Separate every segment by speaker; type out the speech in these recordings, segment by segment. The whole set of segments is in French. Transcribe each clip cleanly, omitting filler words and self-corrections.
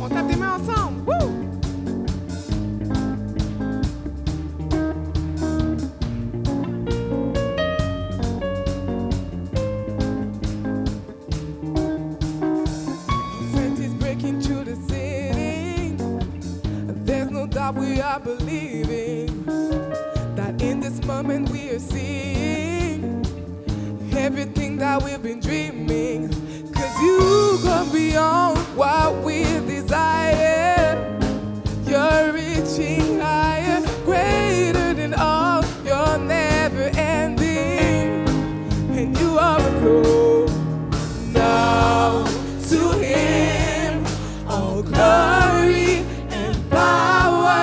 Speaker 1: On tape des mains ensemble. Woo! We are believing that in this moment we are seeing everything that we've been dreaming. 'Cause you go beyond what we desire. You're reaching higher, greater than all. You're never ending, and you overflow. Now to Him all glory and power.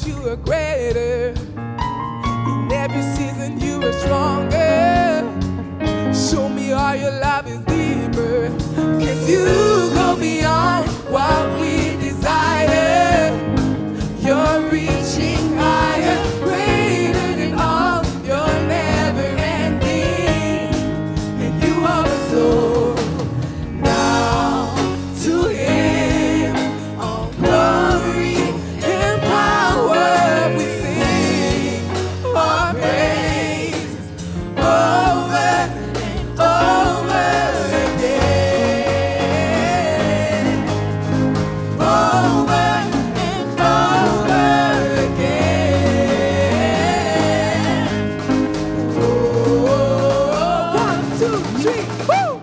Speaker 1: You are greater. In every season you are stronger. Show me all your love is deeper. 'Cause you go beyond what we desire. You're reaching higher, greater than all. You're never ending, and you overflow. Now to Him all glory and power. We sing our praise over and over again, over and over again. Oh, 1, 2, 3, woo!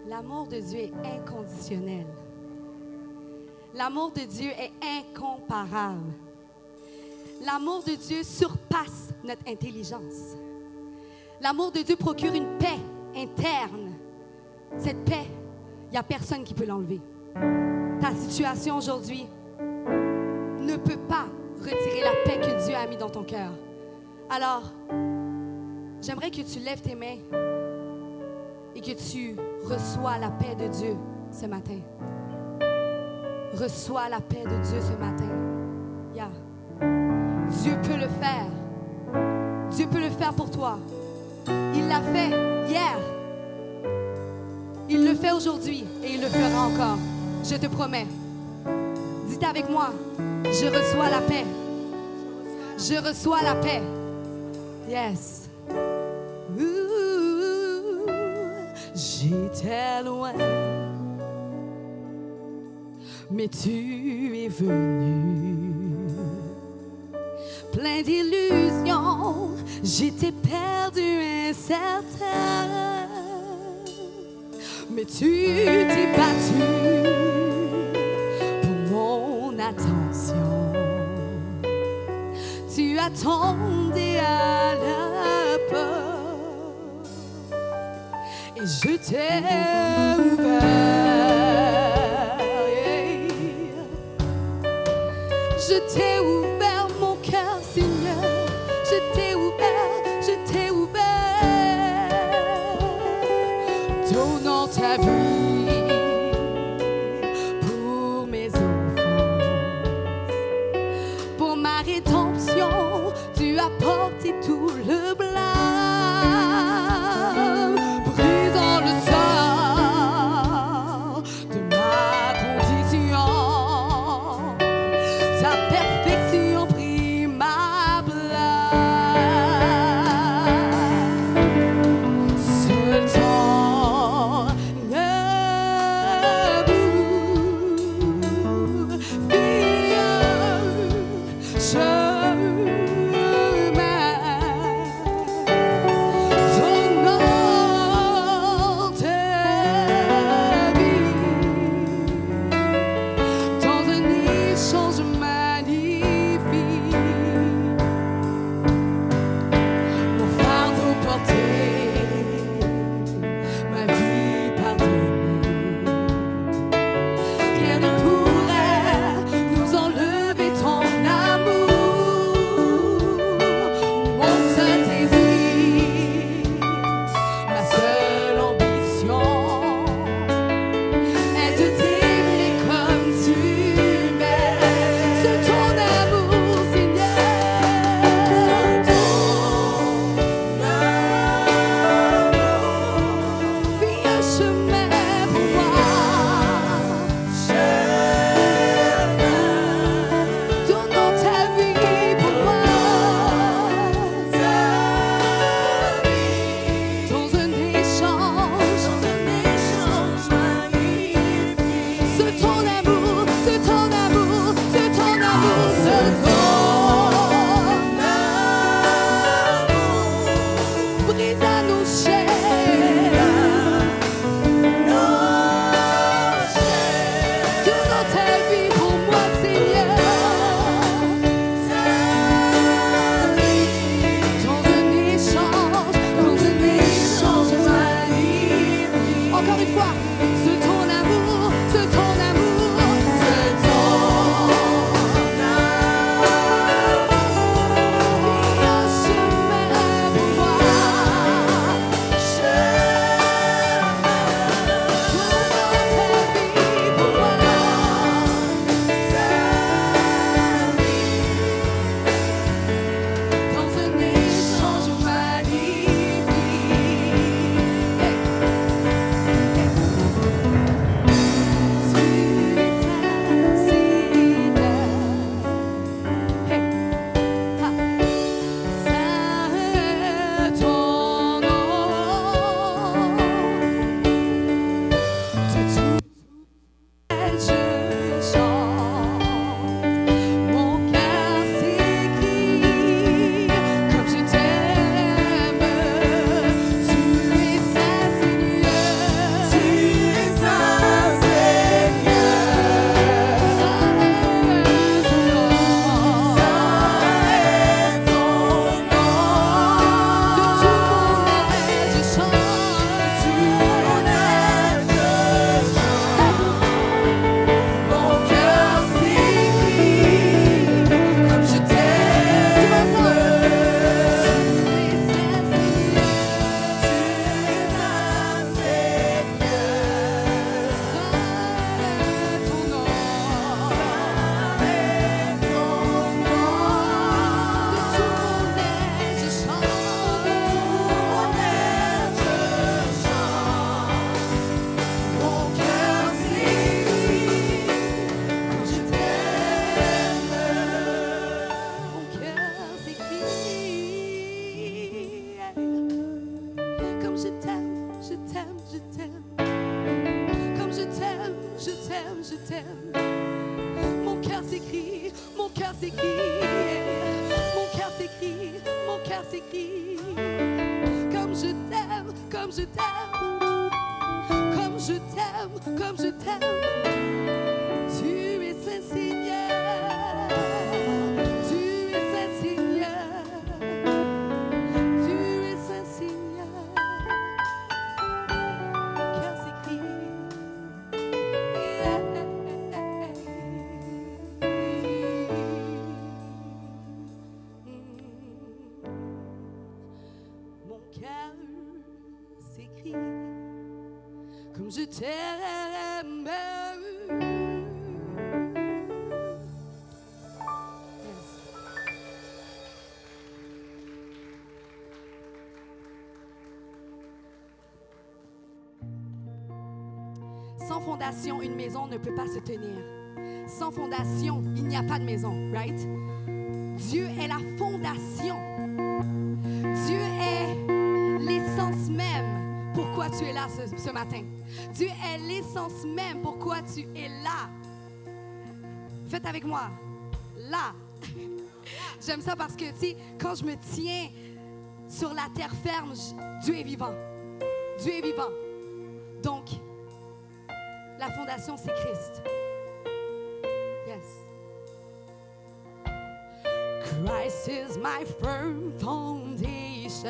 Speaker 2: L'amour de Dieu est inconditionnel. L'amour de Dieu est incomparable. L'amour de Dieu surpasse notre intelligence. L'amour de Dieu procure une paix interne. Cette paix, il n'y a personne qui peut l'enlever. Ta situation aujourd'hui ne peut pas retirer la paix que Dieu a mis dans ton cœur. Alors, j'aimerais que tu lèves tes mains et que tu reçois la paix de Dieu ce matin. Reçois la paix de Dieu ce matin. Yeah. Dieu peut le faire. faire pour toi. Il l'a fait hier. Il le fait aujourd'hui et il le fera encore. Je te promets. Dites avec moi, je reçois la paix. Je reçois la paix. Yes. Ouh, j'étais loin, mais tu es venu. Plein d'illusions, j'étais perdu, incertain. Mais tu t'es battu pour mon attention. Tu attendais à la porte et je t'ai ouvert. Je t'ai ouvert mon cœur, Seigneur. Je t'ai ouvert, je t'ai ouvert. Donnant ta vie pour mes offenses, pour ma rédemption, tu as porté tout le blâme, brisant le sort de ma condition. Ta perfection prit ma place. Seul ton amour fit un chemin. comme je t'aime, comme je t'aime, comme je t'aime. Tu es Saint Seigneur, tu es Saint Seigneur, tu es Saint Seigneur. Cœur s'écrie. Mon cœur s'écrie comme je t'aime. Sans fondation, une maison ne peut pas se tenir. Sans fondation, il n'y a pas de maison, right? Dieu est la fondation. Dieu est l'essence même pourquoi tu es là ce matin. Dieu est l'essence même pourquoi tu es là. Faites avec moi. Là. J'aime ça parce que, tu sais, quand je me tiens sur la terre ferme, Dieu est vivant. Dieu est vivant. Donc, la fondation, c'est Christ. Yes. Christ is my firm foundation,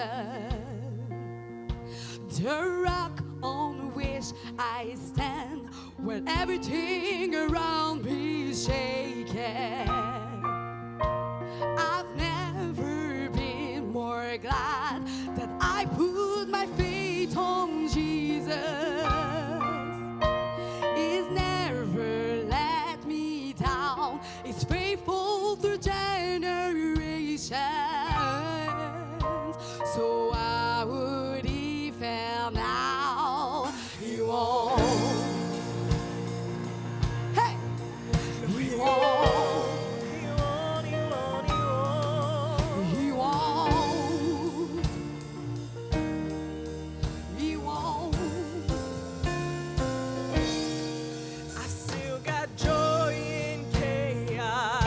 Speaker 2: the rock on which I stand when everything around me is shaking. I've never been more glad that I put my faith on Jesus. He's never let me down. He's faithful through generations. So why would he fail now? He won't. Hey! He won't. He won't. He won't.
Speaker 3: I've still got joy in chaos.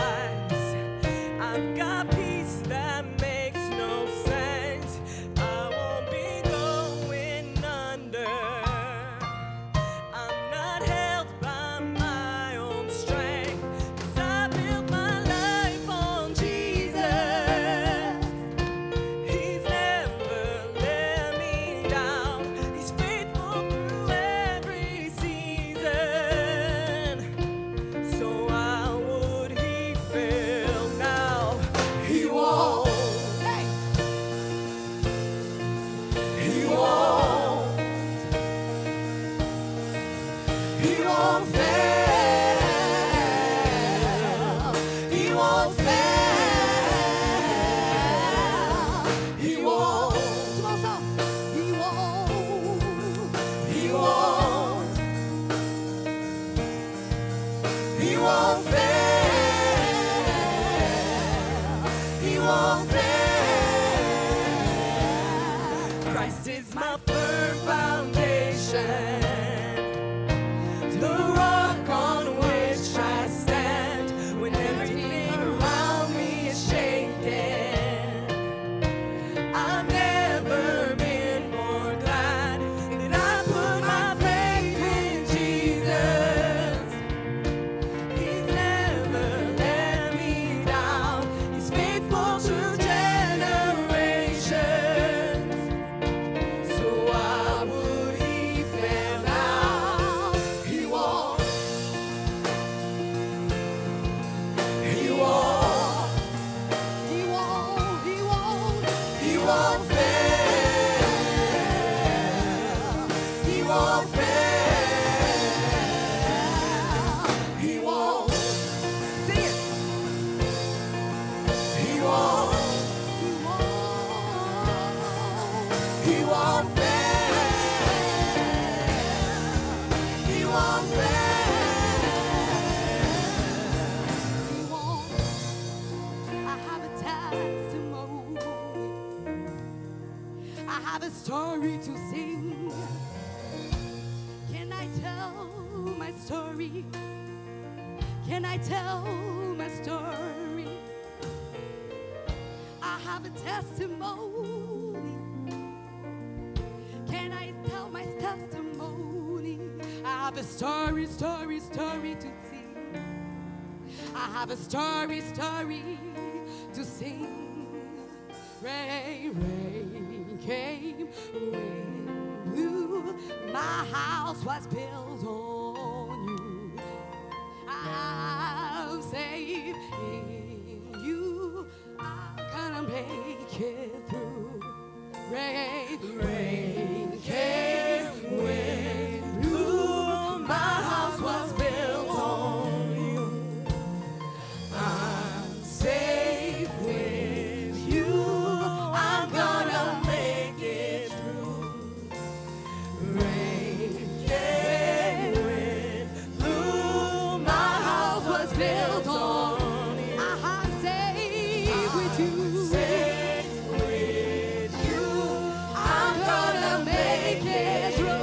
Speaker 3: I've got peace that makes no sense. I won't be going under. I'm not held by my own strength, 'cause I built my life on Jesus. He's never let me down. He's faithful through every season. So why would he fail now? He won't.
Speaker 2: Hey!
Speaker 3: He won't. He won't fail. He won't fail. He won't.
Speaker 2: Tout ensemble. He won't.
Speaker 3: He won't. He won't fail. He won't fail. Christ is my firm foundation, the rock on which I stand when everything around me is shaking. I've never been more glad that I put my faith in Jesus. He's never let me down. He's faithful through generations. So why would he fail now? He won't. He won't.
Speaker 2: He won't. He won't.
Speaker 3: He won't fail. He won't fail. He won't. Sing it. He won't. He won't fail. He won't fail.
Speaker 2: He won't. I have a testimony. I have a story to sing. Can I tell my story? Can I tell my story? I have a testimony. Can I story to sing. I have a story to sing. Rain, rain came, wind blew. My house was built on you. I'm safe in you. I'm gonna make it through. Rain, rain came, wind blew. My house was built on you. I'm safe with you. I'm gonna make it through. Rain came, wind blew. My house was built on you. I'm safe with you. Safe with you. I'm gonna make it through.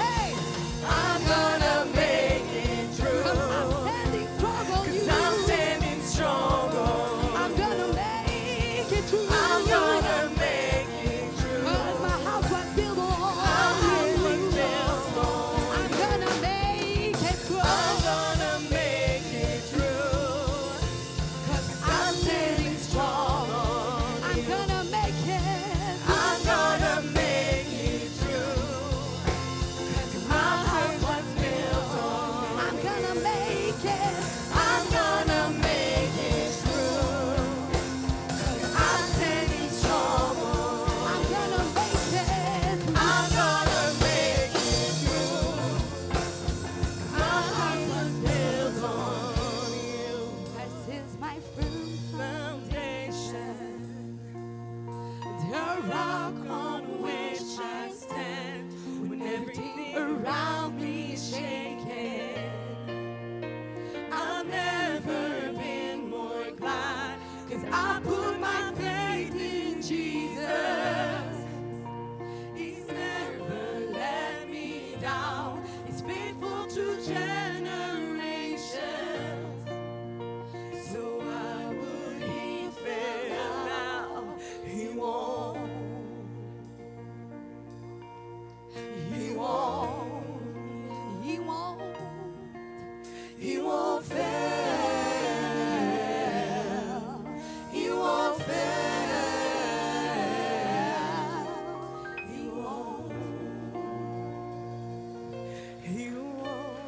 Speaker 2: Hey, I'm gonna make it through. 'Cause I'm standing strong on you. 'Cause I'm standing strong on you. I'm gonna make it through. I'm gonna make it through. 'Cause my house was built on you. I'm gonna make it through. I'm gonna make it through. 'Cause I'm standing strong on you. I'm gonna make it. I'm gonna make it through. 'Cause my house was built on you. I'm gonna make it. I'm gonna make it through. 'Cause I'm standing strong on you. I'm gonna make it. I'm gonna make it through. 'Cause my house was built on you. This is my firm foundation, the rock on which I stand. When everything around me is shaking, I've never been more glad. 'Cause I put my faith in Jesus. He's never let me down. He's faithful to generations. So why would he fail now? He won't. He won't. He won't. He won't fail. He won't fail. He won't. He won't.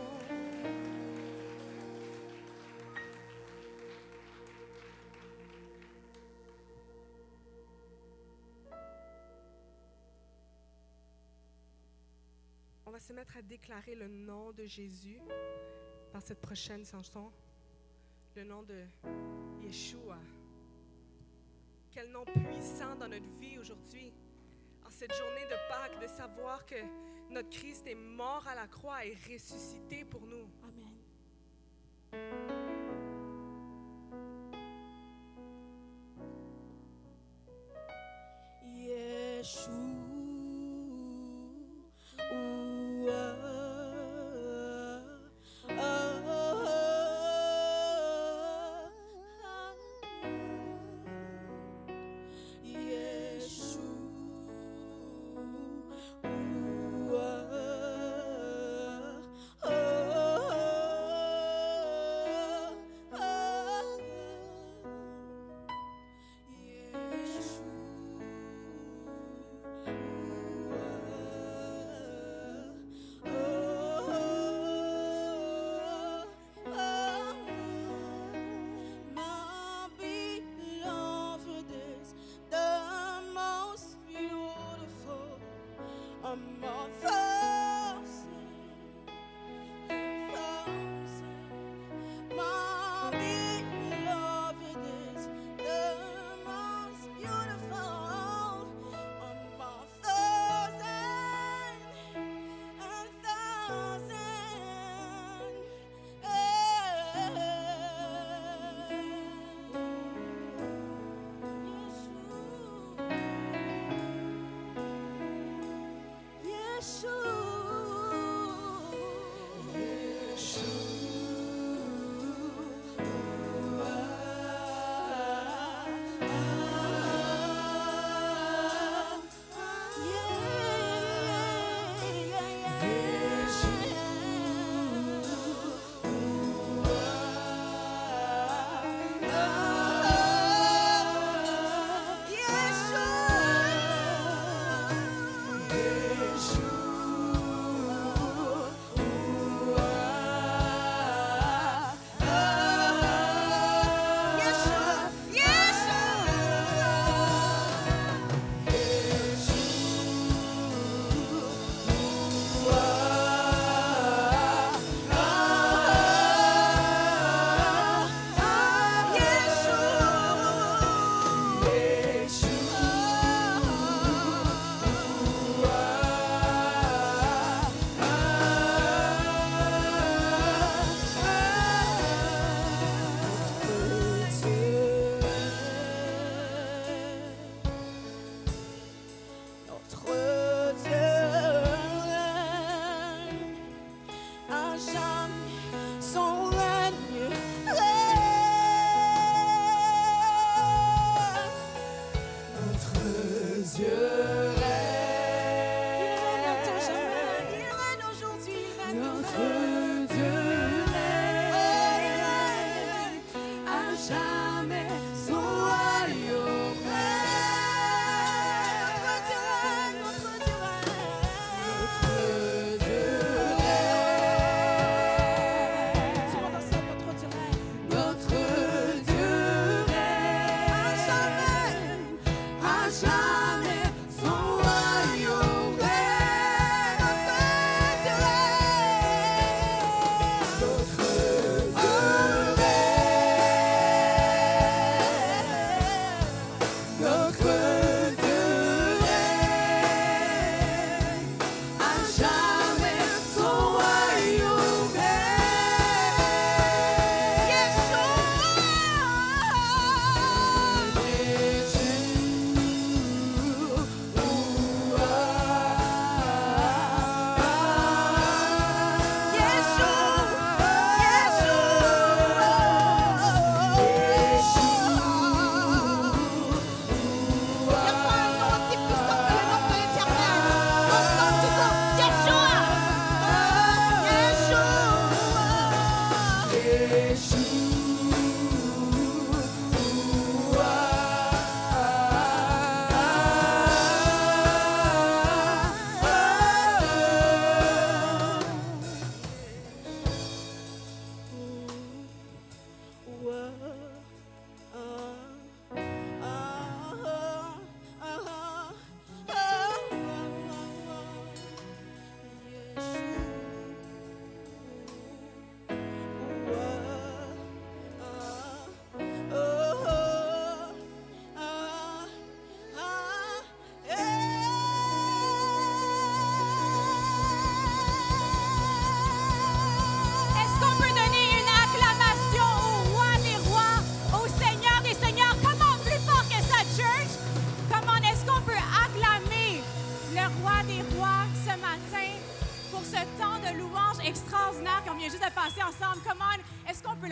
Speaker 4: On va se mettre à déclarer le nom de Jésus par cette prochaine chanson. Le nom de Yeshua. Quel nom puissant dans notre vie aujourd'hui. En cette journée de Pâques, de savoir que notre Christ est mort à la croix et ressuscité pour nous.
Speaker 1: Amen.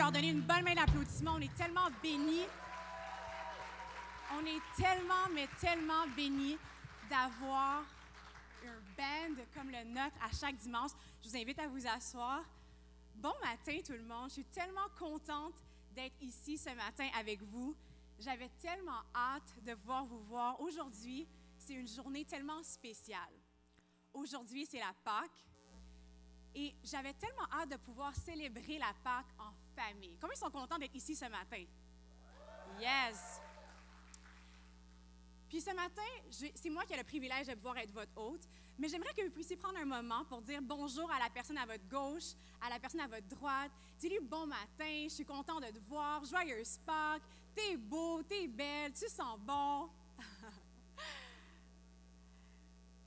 Speaker 5: leur donner une bonne main d'applaudissement. On est tellement bénis. On est tellement, mais tellement bénis d'avoir un band comme le nôtre à chaque dimanche. Je vous invite à vous asseoir. Bon matin tout le monde. Je suis tellement contente d'être ici ce matin avec vous. J'avais tellement hâte de pouvoir vous voir. Aujourd'hui, c'est une journée tellement spéciale. Aujourd'hui, c'est la Pâque. Et j'avais tellement hâte de pouvoir célébrer la Pâque en famille. Combien sont contents d'être ici ce matin? Yes! Puis ce matin, c'est moi qui ai le privilège de pouvoir être votre hôte, mais j'aimerais que vous puissiez prendre un moment pour dire bonjour à la personne à votre gauche, à la personne à votre droite. Dis-lui bon matin, je suis content de te voir, joyeuse Pâques, t'es beau, t'es belle, tu sens bon.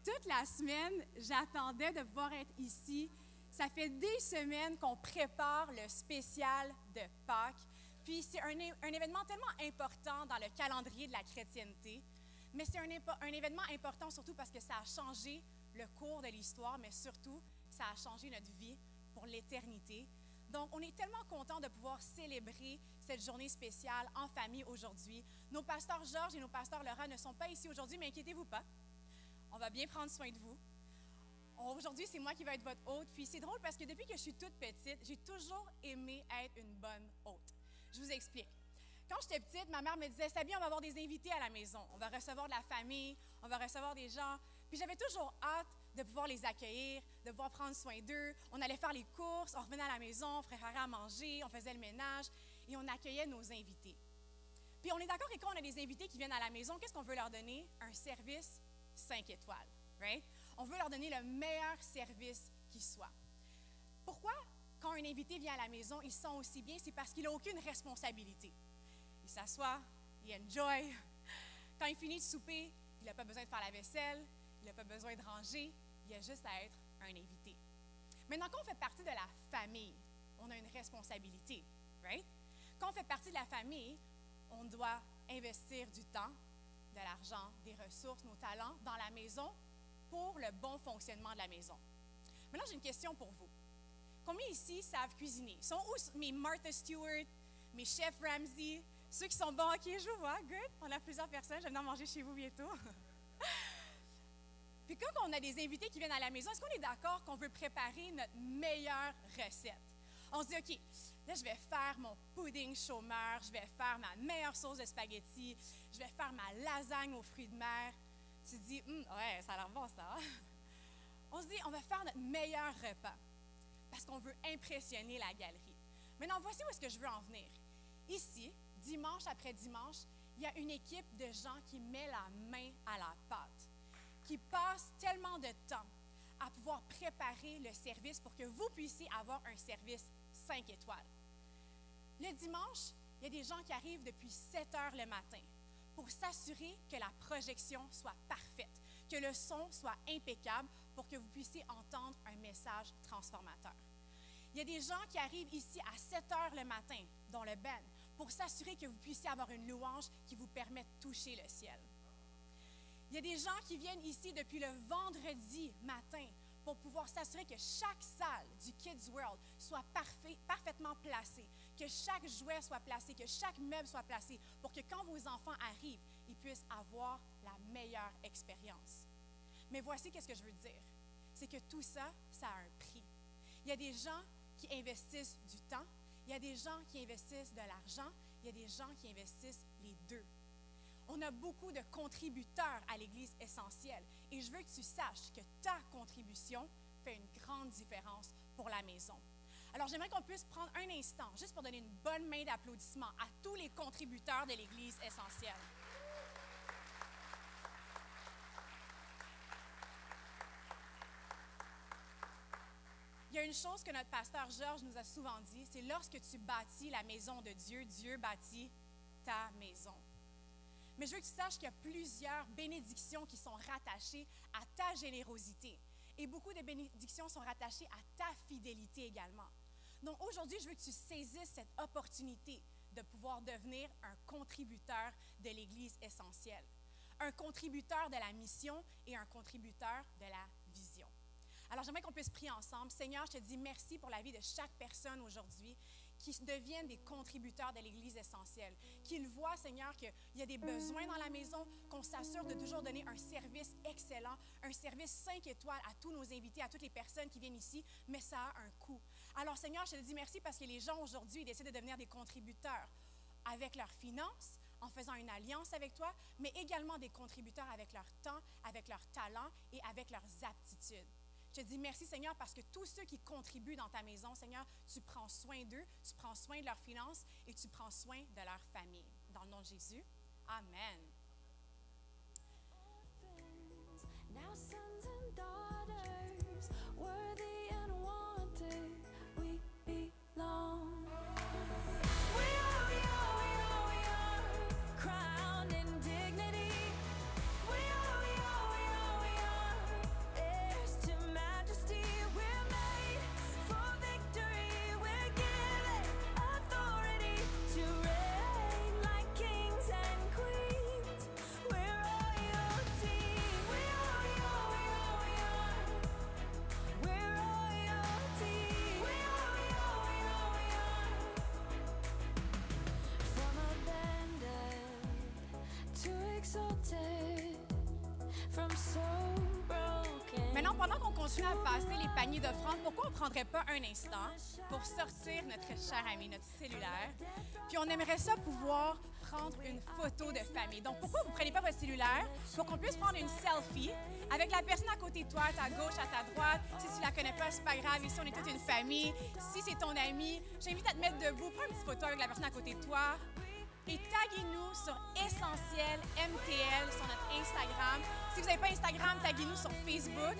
Speaker 5: Toute la semaine, j'attendais de pouvoir être ici. Ça fait des semaines qu'on prépare le spécial de Pâques. Puis c'est un événement tellement important dans le calendrier de la chrétienté. Mais c'est un événement important surtout parce que ça a changé le cours de l'histoire, mais surtout, ça a changé notre vie pour l'éternité. Donc, on est tellement contents de pouvoir célébrer cette journée spéciale en famille aujourd'hui. Nos pasteurs Georges et nos pasteurs Laura ne sont pas ici aujourd'hui, mais inquiétez-vous pas. On va bien prendre soin de vous. Aujourd'hui, c'est moi qui vais être votre hôte. Puis c'est drôle parce que depuis que je suis toute petite, j'ai toujours aimé être une bonne hôte. Je vous explique. Quand j'étais petite, ma mère me disait « Sabi, on va avoir des invités à la maison. On va recevoir de la famille, on va recevoir des gens. » Puis j'avais toujours hâte de pouvoir les accueillir, de pouvoir prendre soin d'eux. On allait faire les courses, on revenait à la maison, on préparait à manger, on faisait le ménage et on accueillait nos invités. Puis on est d'accord que quand on a des invités qui viennent à la maison, qu'est-ce qu'on veut leur donner? Un service 5 étoiles, right? On veut leur donner le meilleur service qui soit. Pourquoi, quand un invité vient à la maison, il se sent aussi bien? C'est parce qu'il n'a aucune responsabilité. Il s'assoit, il enjoy. Quand il finit de souper, il n'a pas besoin de faire la vaisselle, il n'a pas besoin de ranger, il a juste à être un invité. Maintenant, quand on fait partie de la famille, on a une responsabilité, right? Quand on fait partie de la famille, on doit investir du temps, de l'argent, des ressources, nos talents dans la maison pour le bon fonctionnement de la maison. Maintenant, j'ai une question pour vous. Combien ici savent cuisiner? Sont où mes Martha Stewart, mes chefs Ramsay? Ceux qui sont bons, OK, je vous vois, good. On a plusieurs personnes, je vais venir manger chez vous bientôt. Puis quand on a des invités qui viennent à la maison, est-ce qu'on est d'accord qu'on veut préparer notre meilleure recette? On se dit, OK, là, je vais faire mon pudding chômeur, je vais faire ma meilleure sauce de spaghetti, je vais faire ma lasagne aux fruits de mer. Tu te dis, ouais, ça a l'air bon, ça. On se dit, on va faire notre meilleur repas parce qu'on veut impressionner la galerie. Maintenant, voici où est-ce que je veux en venir. Ici, dimanche après dimanche, il y a une équipe de gens qui met la main à la pâte, qui passe tellement de temps à pouvoir préparer le service pour que vous puissiez avoir un service 5 étoiles. Le dimanche, il y a des gens qui arrivent depuis 7 heures le matin pour s'assurer que la projection soit parfaite, que le son soit impeccable pour que vous puissiez entendre un message transformateur. Il y a des gens qui arrivent ici à 7 heures le matin, dont le band, pour s'assurer que vous puissiez avoir une louange qui vous permet de toucher le ciel. Il y a des gens qui viennent ici depuis le vendredi matin pour pouvoir s'assurer que chaque salle du Kids World soit parfaitement placée, que chaque jouet soit placé, que chaque meuble soit placé, pour que quand vos enfants arrivent, ils puissent avoir la meilleure expérience. Mais voici qu'est-ce que je veux dire. C'est que tout ça, ça a un prix. Il y a des gens qui investissent du temps, il y a des gens qui investissent de l'argent, il y a des gens qui investissent les deux. On a beaucoup de contributeurs à l'Église essentielle et je veux que tu saches que ta contribution fait une grande différence pour la maison. Alors, j'aimerais qu'on puisse prendre un instant juste pour donner une bonne main d'applaudissement à tous les contributeurs de l'Église essentielle. Il y a une chose que notre pasteur Georges nous a souvent dit, c'est lorsque tu bâtis la maison de Dieu, Dieu bâtit ta maison. Mais je veux que tu saches qu'il y a plusieurs bénédictions qui sont rattachées à ta générosité. Et beaucoup de bénédictions sont rattachées à ta fidélité également. Donc aujourd'hui, je veux que tu saisisses cette opportunité de pouvoir devenir un contributeur de l'Église essentielle. Un contributeur de la mission et un contributeur de la vision. Alors, j'aimerais qu'on puisse prier ensemble. Seigneur, je te dis merci pour la vie de chaque personne aujourd'hui qui deviennent des contributeurs de l'Église essentielle. Qu'ils voient, Seigneur, qu'il y a des besoins dans la maison, qu'on s'assure de toujours donner un service excellent, un service 5 étoiles à tous nos invités, à toutes les personnes qui viennent ici, mais ça a un coût. Alors, Seigneur, je te dis merci parce que les gens aujourd'hui décident de devenir des contributeurs avec leurs finances, en faisant une alliance avec toi, mais également des contributeurs avec leur temps, avec leur talent et avec leurs aptitudes. Je te dis merci, Seigneur, parce que tous ceux qui contribuent dans ta maison, Seigneur, tu prends soin d'eux, tu prends soin de leurs finances et tu prends soin de leur famille. Dans le nom de Jésus, Amen.
Speaker 6: Now sons and daughters, worthy and wanted, we belong. We are crowned in dignity. We are heirs to majesty. We're made for victory. We're given authority to reign like kings and queens. We're royalty. We are. We're royalty. We are. From abandoned to exalted, from so broken.
Speaker 5: Maintenant, pendant qu'on continue à passer les paniers d'offrandes, pourquoi on ne prendrait pas un instant pour sortir notre cher ami, notre cellulaire, puis on aimerait ça pouvoir prendre une photo de famille. Donc, pourquoi vous ne prenez pas votre cellulaire pour qu'on puisse prendre une selfie avec la personne à côté de toi, à ta gauche, à ta droite. Si tu la connais pas, c'est pas grave. Ici, on est toute une famille. Si c'est ton ami, j'invite à te mettre debout, prends une petite photo avec la personne à côté de toi. Et taguez-nous sur Essentiel MTL sur notre Instagram. Si vous n'avez pas Instagram, taguez-nous sur Facebook.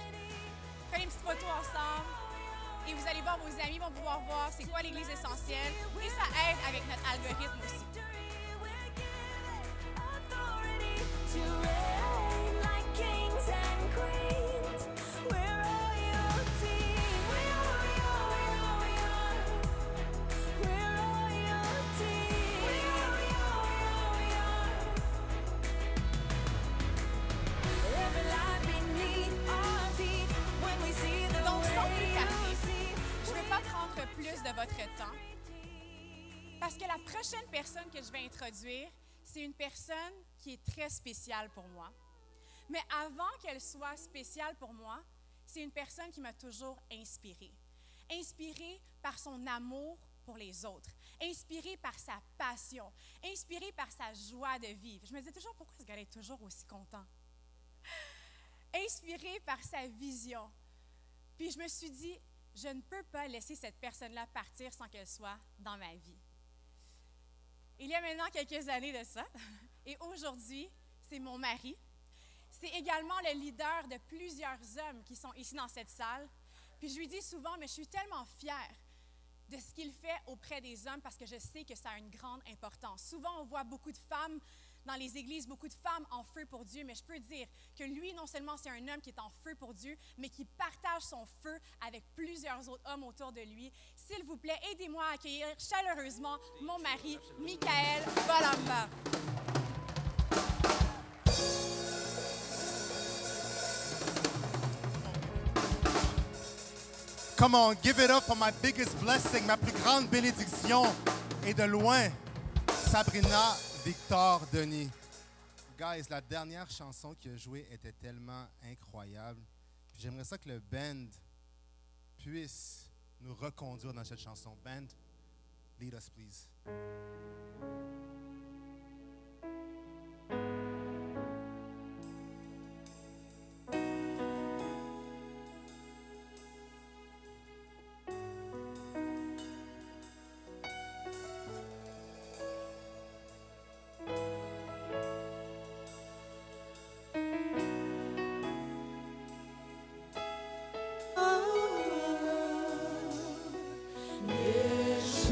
Speaker 5: Prenez une petite photo ensemble. Et vous allez voir, vos amis vont pouvoir voir c'est quoi l'Église essentielle. Et ça aide avec notre algorithme aussi.
Speaker 6: Authority to reign like kings and queens. We're royalty. We are. We're royalty. We are. Every life beneath our feet when we see the
Speaker 5: Donc, sans plus
Speaker 6: way
Speaker 5: tarder,
Speaker 6: you see.
Speaker 5: je ne vais pas prendre plus de votre temps. Parce que la prochaine personne que je vais introduire, c'est une personne qui est très spéciale pour moi. Mais avant qu'elle soit spéciale pour moi, c'est une personne qui m'a toujours inspirée. Inspirée par son amour pour les autres. Inspirée par sa passion. Inspirée par sa joie de vivre. Je me disais toujours, pourquoi ce gars est toujours aussi content? Inspirée par sa vision. Puis je me suis dit, je ne peux pas laisser cette personne-là partir sans qu'elle soit dans ma vie. Il y a maintenant quelques années de ça, et aujourd'hui, c'est mon mari. C'est également le leader de plusieurs hommes qui sont ici dans cette salle. Puis je lui dis souvent, mais je suis tellement fière de ce qu'il fait auprès des hommes parce que je sais que ça a une grande importance. Souvent, on voit beaucoup de femmes dans les églises, beaucoup de femmes en feu pour Dieu, mais je peux dire que lui, non seulement c'est un homme qui est en feu pour Dieu, mais qui partage son feu avec plusieurs autres hommes autour de lui. S'il vous plaît, aidez-moi à accueillir chaleureusement mon mari, Michael Bolamba.
Speaker 7: Come on, give it up for my biggest blessing, ma plus grande bénédiction. Et de loin, Sabrina Victor Denis. Guys, la dernière chanson qu'il a jouée était tellement incroyable. J'aimerais ça que le band puisse nous reconduire dans cette chanson. Band, lead us, please.
Speaker 1: Yeshua.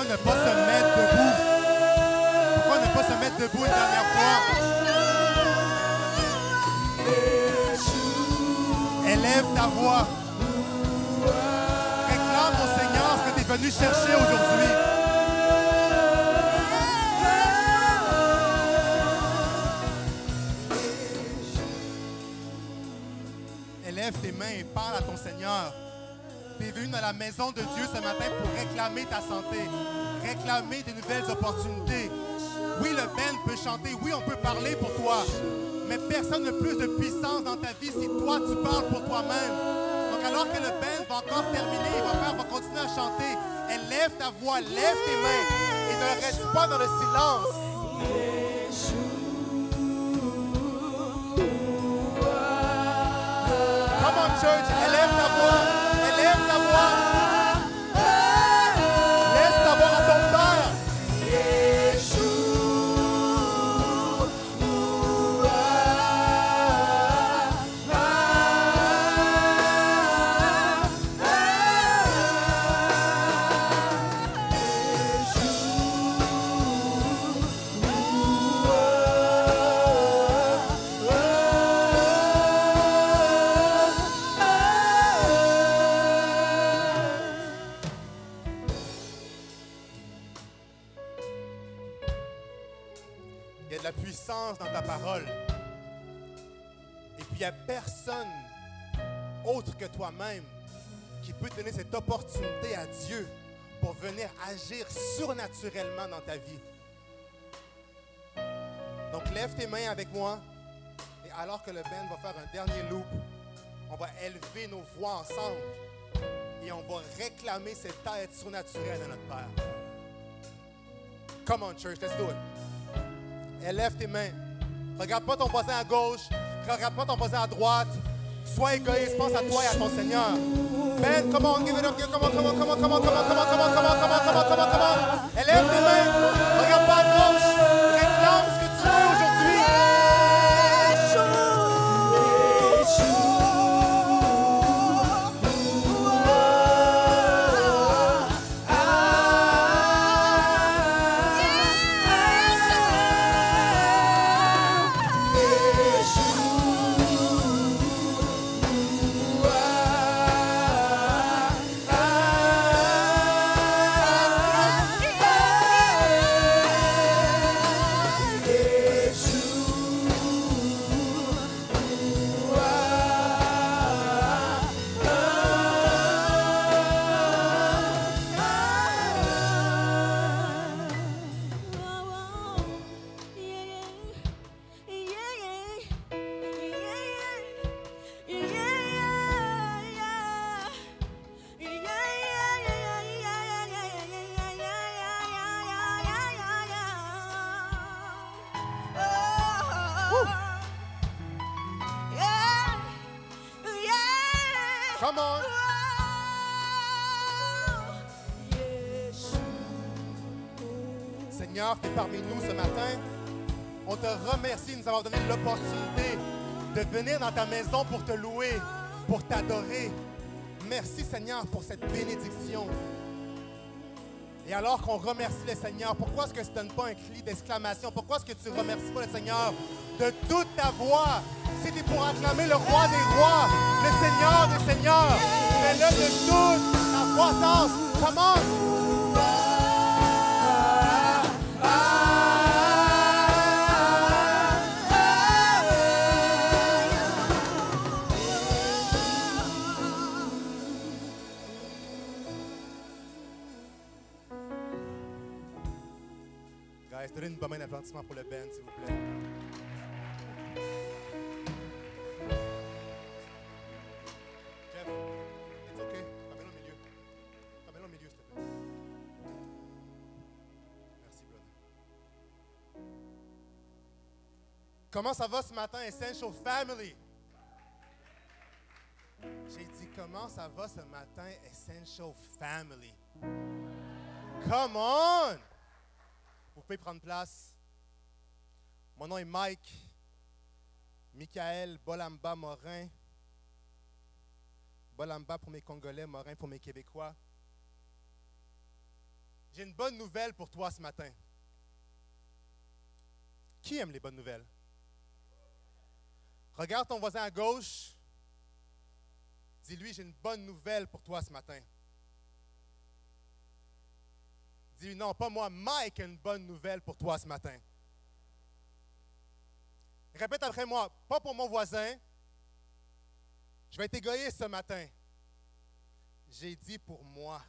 Speaker 7: ne pas se mettre debout? Pourquoi ne pas se mettre debout une dernière fois? Élève ta voix. Réclame au Seigneur ce que tu es venu chercher aujourd'hui. Élève tes mains et parle à ton Seigneur. Tu es venu dans la maison de Dieu ce matin pour réclamer ta santé, réclamer des nouvelles opportunités. Oui, le band peut chanter, oui, on peut parler pour toi, mais personne n'a plus de puissance dans ta vie si toi, tu parles pour toi-même. Donc, alors que le band va encore terminer, va continuer à chanter, élève ta voix, lève tes mains et ne reste pas dans le silence. Come on, church, élève ta voix, élève ta voix. Laisse savoir à ton Père. Il y a de la puissance dans ta parole. Et puis, il n'y a personne autre que toi-même qui peut te donner cette opportunité à Dieu pour venir agir surnaturellement dans ta vie. Donc, lève tes mains avec moi. Et alors que le band va faire un dernier loop, on va élever nos voix ensemble. Et on va réclamer cette aide surnaturelle à notre Père. Come on, church, let's do it. Élève tes mains. Regarde pas ton voisin à gauche. Regarde pas ton voisin à droite. Sois égoïste. Pense à toi et à ton Seigneur. Ben, come on, give it up. Come on. Élève tes mains. Regarde pas à gauche. Réclame ce que tu veux aujourd'hui. Come on. Seigneur, tu es parmi nous ce matin. On te remercie de nous avoir donné l'opportunité de venir dans ta maison pour te louer, pour t'adorer. Merci, Seigneur, pour cette bénédiction. Et alors qu'on remercie le Seigneur, pourquoi est-ce que tu ne donnes pas un cri d'exclamation? Pourquoi est-ce que tu ne remercies pas le Seigneur de toute ta voix? C'était pour acclamer le roi des rois, le Seigneur des seigneurs. Fais-le de toute ta croissance. Commence. Guys, donnez une bonne main d'applaudissement pour le band, s'il vous plaît. Jeff, it's okay. Ramène-le au milieu. Ramène-le au milieu, s'il te plaît. Merci, brother. Comment ça va ce matin, Essential Family? J'ai dit, comment ça va ce matin, Essential Family? Come on! Vous pouvez prendre place. Mon nom est Mike. Michael Bolamba Morin. Bolamba pour mes Congolais, Morin pour mes Québécois. J'ai une bonne nouvelle pour toi ce matin. Qui aime les bonnes nouvelles? Regarde ton voisin à gauche. Dis-lui, j'ai une bonne nouvelle pour toi ce matin. Dis-lui, non, pas moi, Mike a une bonne nouvelle pour toi ce matin. Répète après moi, pas pour mon voisin. Je vais être égoïste ce matin. J'ai dit pour moi.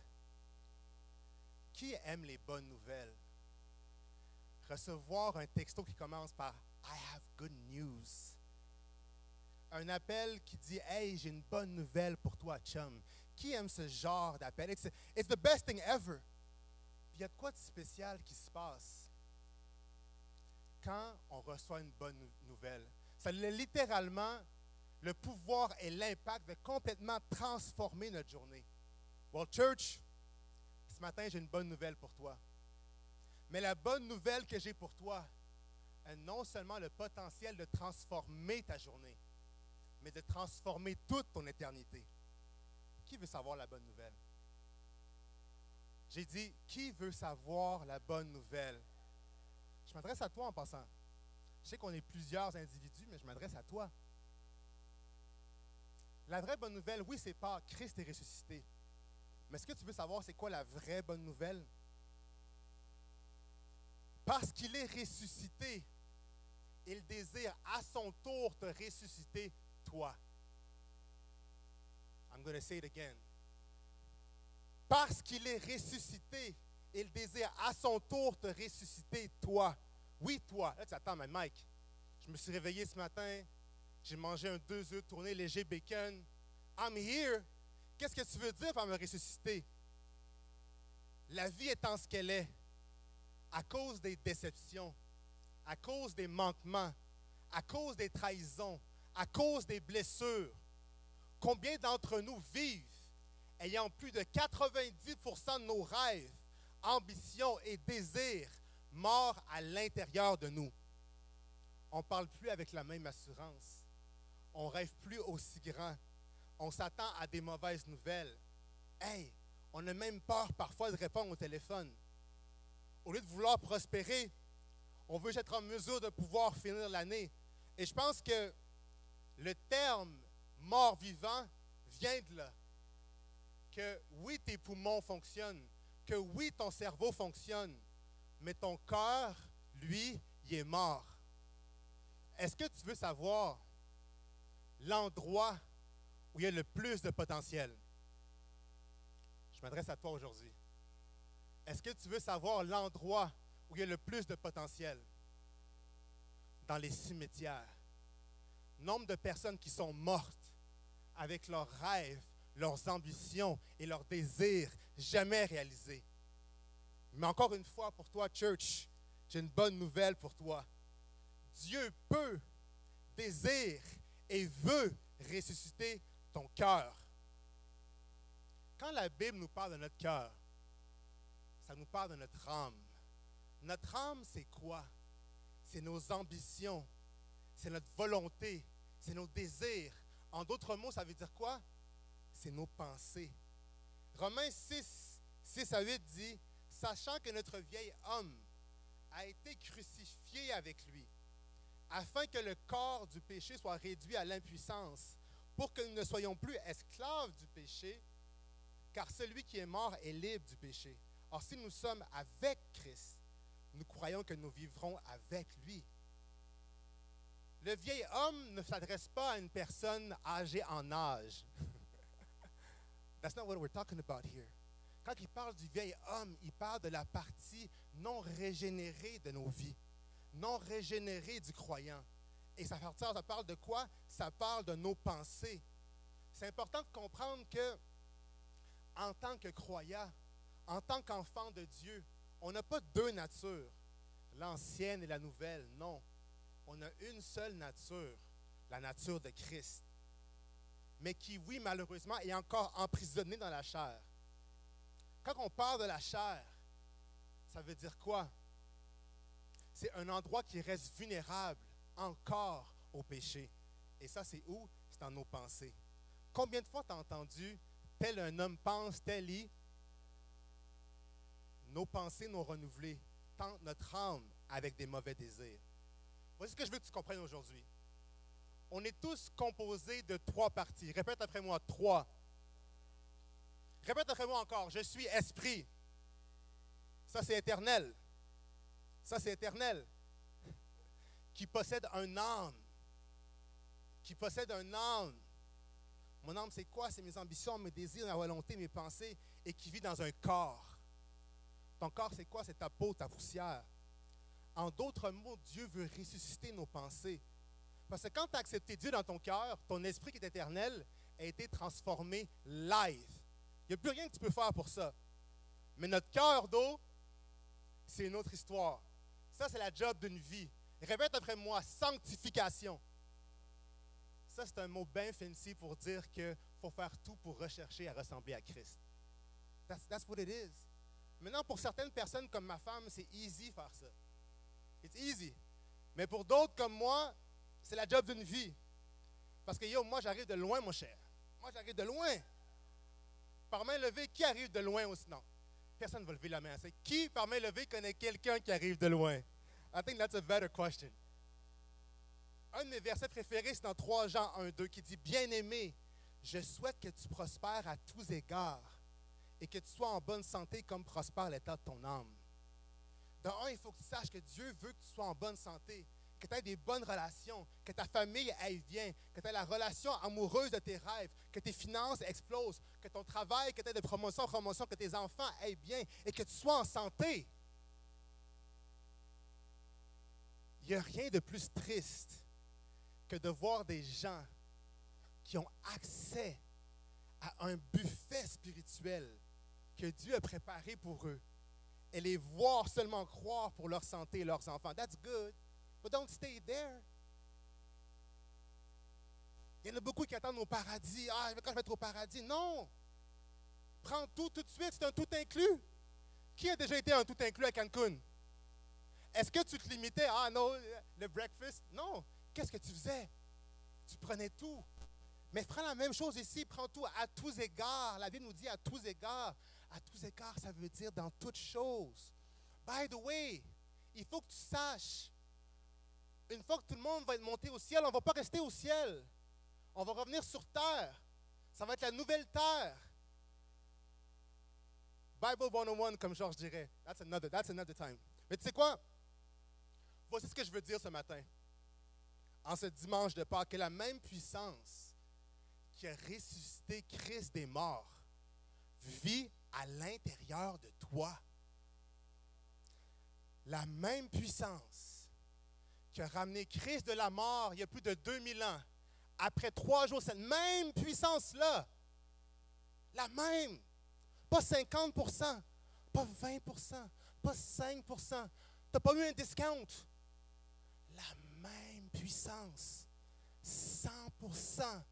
Speaker 7: Qui aime les bonnes nouvelles? Recevoir un texto qui commence par I have good news. Un appel qui dit hey, j'ai une bonne nouvelle pour toi, chum. Qui aime ce genre d'appel? It's the best thing ever. Puis il y a de quoi de spécial qui se passe quand on reçoit une bonne nouvelle. Ça a littéralement le pouvoir et l'impact de complètement transformer notre journée. Well, church, ce matin, j'ai une bonne nouvelle pour toi. Mais la bonne nouvelle que j'ai pour toi a non seulement le potentiel de transformer ta journée, mais de transformer toute ton éternité. Qui veut savoir la bonne nouvelle? J'ai dit, qui veut savoir la bonne nouvelle? Je m'adresse à toi en passant. Je sais qu'on est plusieurs individus, mais je m'adresse à toi. La vraie bonne nouvelle, oui, c'est pas Christ est ressuscité. Mais est-ce que tu veux savoir c'est quoi la vraie bonne nouvelle? Parce qu'il est ressuscité, il désire à son tour te ressusciter, toi. I'm going to say it again. Parce qu'il est ressuscité, il désire à son tour te ressusciter, toi. Oui, toi. Là, tu attends, mais Mike, je me suis réveillé ce matin, j'ai mangé un 2 œufs tournés léger bacon. I'm here. Qu'est-ce que tu veux dire par me ressusciter? La vie étant ce qu'elle est, à cause des déceptions, à cause des manquements, à cause des trahisons, à cause des blessures, combien d'entre nous vivent ayant plus de 90% de nos rêves, ambitions et désirs morts à l'intérieur de nous? On ne parle plus avec la même assurance. On ne rêve plus aussi grand. On s'attend à des mauvaises nouvelles. Hey, on a même peur parfois de répondre au téléphone. Au lieu de vouloir prospérer, on veut être en mesure de pouvoir finir l'année. Et je pense que le terme mort-vivant vient de là. Que oui, tes poumons fonctionnent, que oui, ton cerveau fonctionne, mais ton cœur, lui, il est mort. Est-ce que tu veux savoir l'endroit où il y a le plus de potentiel? Je m'adresse à toi aujourd'hui. Est-ce que tu veux savoir l'endroit où il y a le plus de potentiel? Dans les cimetières. Nombre de personnes qui sont mortes avec leurs rêves, leurs ambitions et leurs désirs jamais réalisés. Mais encore une fois, pour toi, church, j'ai une bonne nouvelle pour toi. Dieu peut, désire et veut ressusciter ton cœur. Quand la Bible nous parle de notre cœur, ça nous parle de notre âme. Notre âme, c'est quoi? C'est nos ambitions, c'est notre volonté, c'est nos désirs. En d'autres mots, ça veut dire quoi? C'est nos pensées. Romains 6 à 8 dit, « Sachant que notre vieil homme a été crucifié avec lui, afin que le corps du péché soit réduit à l'impuissance, pour que nous ne soyons plus esclaves du péché, car celui qui est mort est libre du péché. Or, si nous sommes avec Christ, nous croyons que nous vivrons avec lui. » Le vieil homme ne s'adresse pas à une personne âgée en âge. That's not what we're talking about here. Quand il parle du vieil homme, il parle de la partie non régénérée de nos vies, non régénérée du croyant. Et ça parle de quoi? Ça parle de nos pensées. C'est important de comprendre que, en tant que croyant, en tant qu'enfant de Dieu, on n'a pas deux natures, l'ancienne et la nouvelle, non. On a une seule nature, la nature de Christ, mais qui, oui, malheureusement, est encore emprisonnée dans la chair. Quand on parle de la chair, ça veut dire quoi? C'est un endroit qui reste vulnérable encore au péché. Et ça, c'est où? C'est dans nos pensées. Combien de fois tu as entendu « tel un homme pense, tel il nos pensées nous renouvelées tentent notre âme avec des mauvais désirs. Voici ce que je veux que tu comprennes aujourd'hui. On est tous composés de 3 parties. Répète après moi, 3. Répète après moi encore, je suis esprit. Ça, c'est éternel. Ça, c'est éternel. Qui possède un âme. Qui possède un âme. Mon âme, c'est quoi? C'est mes ambitions, mes désirs, ma volonté, mes pensées, et qui vit dans un corps. Ton corps, c'est quoi? C'est ta peau, ta poussière. En d'autres mots, Dieu veut ressusciter nos pensées. Parce que quand tu as accepté Dieu dans ton cœur, ton esprit qui est éternel a été transformé live. Il n'y a plus rien que tu peux faire pour ça. Mais notre cœur d'eau, c'est une autre histoire. Ça, c'est la job d'une vie. Répète après moi, sanctification. Ça, c'est un mot bien fancy pour dire qu'il faut faire tout pour rechercher à ressembler à Christ. That's what it is. Maintenant, pour certaines personnes comme ma femme, c'est easy faire ça. It's easy. Mais pour d'autres comme moi, c'est la job d'une vie. Parce que moi, j'arrive de loin, mon cher. Moi, j'arrive de loin. Par main levée, qui arrive de loin aussi? Non. Personne ne va lever la main. C'est qui, par main levée, connaît quelqu'un qui arrive de loin? I think that's a better question. Un de mes versets préférés, c'est dans 3 Jean 1-2 qui dit « Bien-aimé, je souhaite que tu prospères à tous égards et que tu sois en bonne santé comme prospère l'état de ton âme. » Dans un, il faut que tu saches que Dieu veut que tu sois en bonne santé, que tu aies des bonnes relations, que ta famille aille bien, que tu aies la relation amoureuse de tes rêves, que tes finances explosent, que ton travail, que tu aies de promotion en promotion, que tes enfants aillent bien et que tu sois en santé. Il n'y a rien de plus triste que de voir des gens qui ont accès à un buffet spirituel que Dieu a préparé pour eux et les voir seulement croire pour leur santé et leurs enfants. That's good, but don't stay there. Il y en a beaucoup qui attendent au paradis. Ah, quand je vais être au paradis. Non! Prends tout de suite, c'est un tout inclus. Qui a déjà été un tout inclus à Cancun? Est-ce que tu te limitais à non, le breakfast? Non. Qu'est-ce que tu faisais? Tu prenais tout. Mais prends la même chose ici, prends tout à tous égards. La Bible nous dit à tous égards. À tous égards, ça veut dire dans toutes choses. By the way, il faut que tu saches, une fois que tout le monde va être monté au ciel, on ne va pas rester au ciel. On va revenir sur terre. Ça va être la nouvelle terre. Bible 101, comme Georges dirait. That's another time. Mais tu sais quoi? Voici ce que je veux dire ce matin. En ce dimanche de Pâques, que la même puissance qui a ressuscité Christ des morts vit à l'intérieur de toi. La même puissance qui a ramené Christ de la mort il y a plus de 2000 ans, après 3 jours, cette même puissance-là, la même, pas 50%, pas 20%, pas 5%, tu n'as pas eu un discount. La même puissance, 100%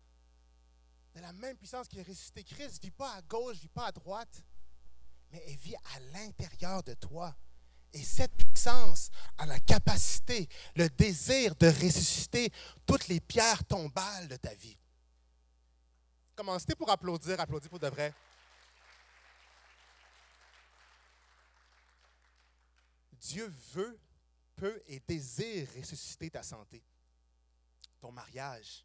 Speaker 7: de la même puissance qui a ressuscité Christ, ne vit pas à gauche, ne vit pas à droite, mais elle vit à l'intérieur de toi. Et cette puissance a la capacité, le désir de ressusciter toutes les pierres tombales de ta vie. Commencez pour applaudir, applaudis pour de vrai. Dieu veut, peut et désire ressusciter ta santé, ton mariage,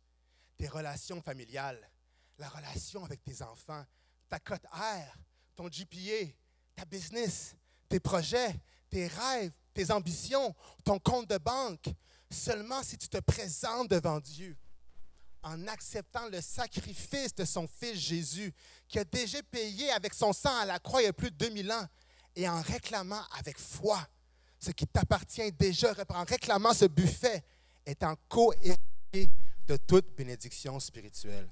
Speaker 7: tes relations familiales, la relation avec tes enfants, ta cote R, ton GPA, ta business, tes projets, tes rêves, tes ambitions, ton compte de banque. Seulement si tu te présentes devant Dieu en acceptant le sacrifice de son Fils Jésus, qui a déjà payé avec son sang à la croix il y a plus de 2000 ans, et en réclamant avec foi ce qui t'appartient déjà, en réclamant ce buffet, étant co-héritier de toute bénédiction spirituelle.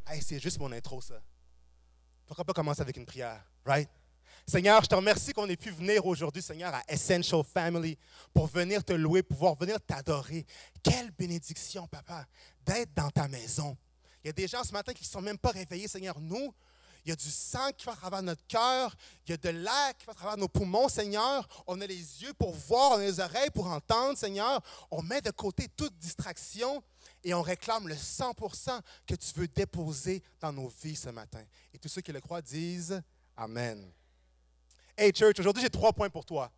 Speaker 7: Hey, c'est juste mon intro, ça. Pourquoi pas commencer avec une prière, right? Seigneur, je te remercie qu'on ait pu venir aujourd'hui, Seigneur, à Essential Family pour venir te louer, pouvoir venir t'adorer. Quelle bénédiction, Papa, d'être dans ta maison. Il y a des gens ce matin qui ne sont même pas réveillés, Seigneur. Nous, il y a du sang qui va à travers notre cœur, il y a de l'air qui va à travers nos poumons, Seigneur. On a les yeux pour voir, on a les oreilles pour entendre, Seigneur. On met de côté toute distraction et on réclame le 100% que tu veux déposer dans nos vies ce matin. Et tous ceux qui le croient disent Amen. Hey church, aujourd'hui j'ai 3 points pour toi.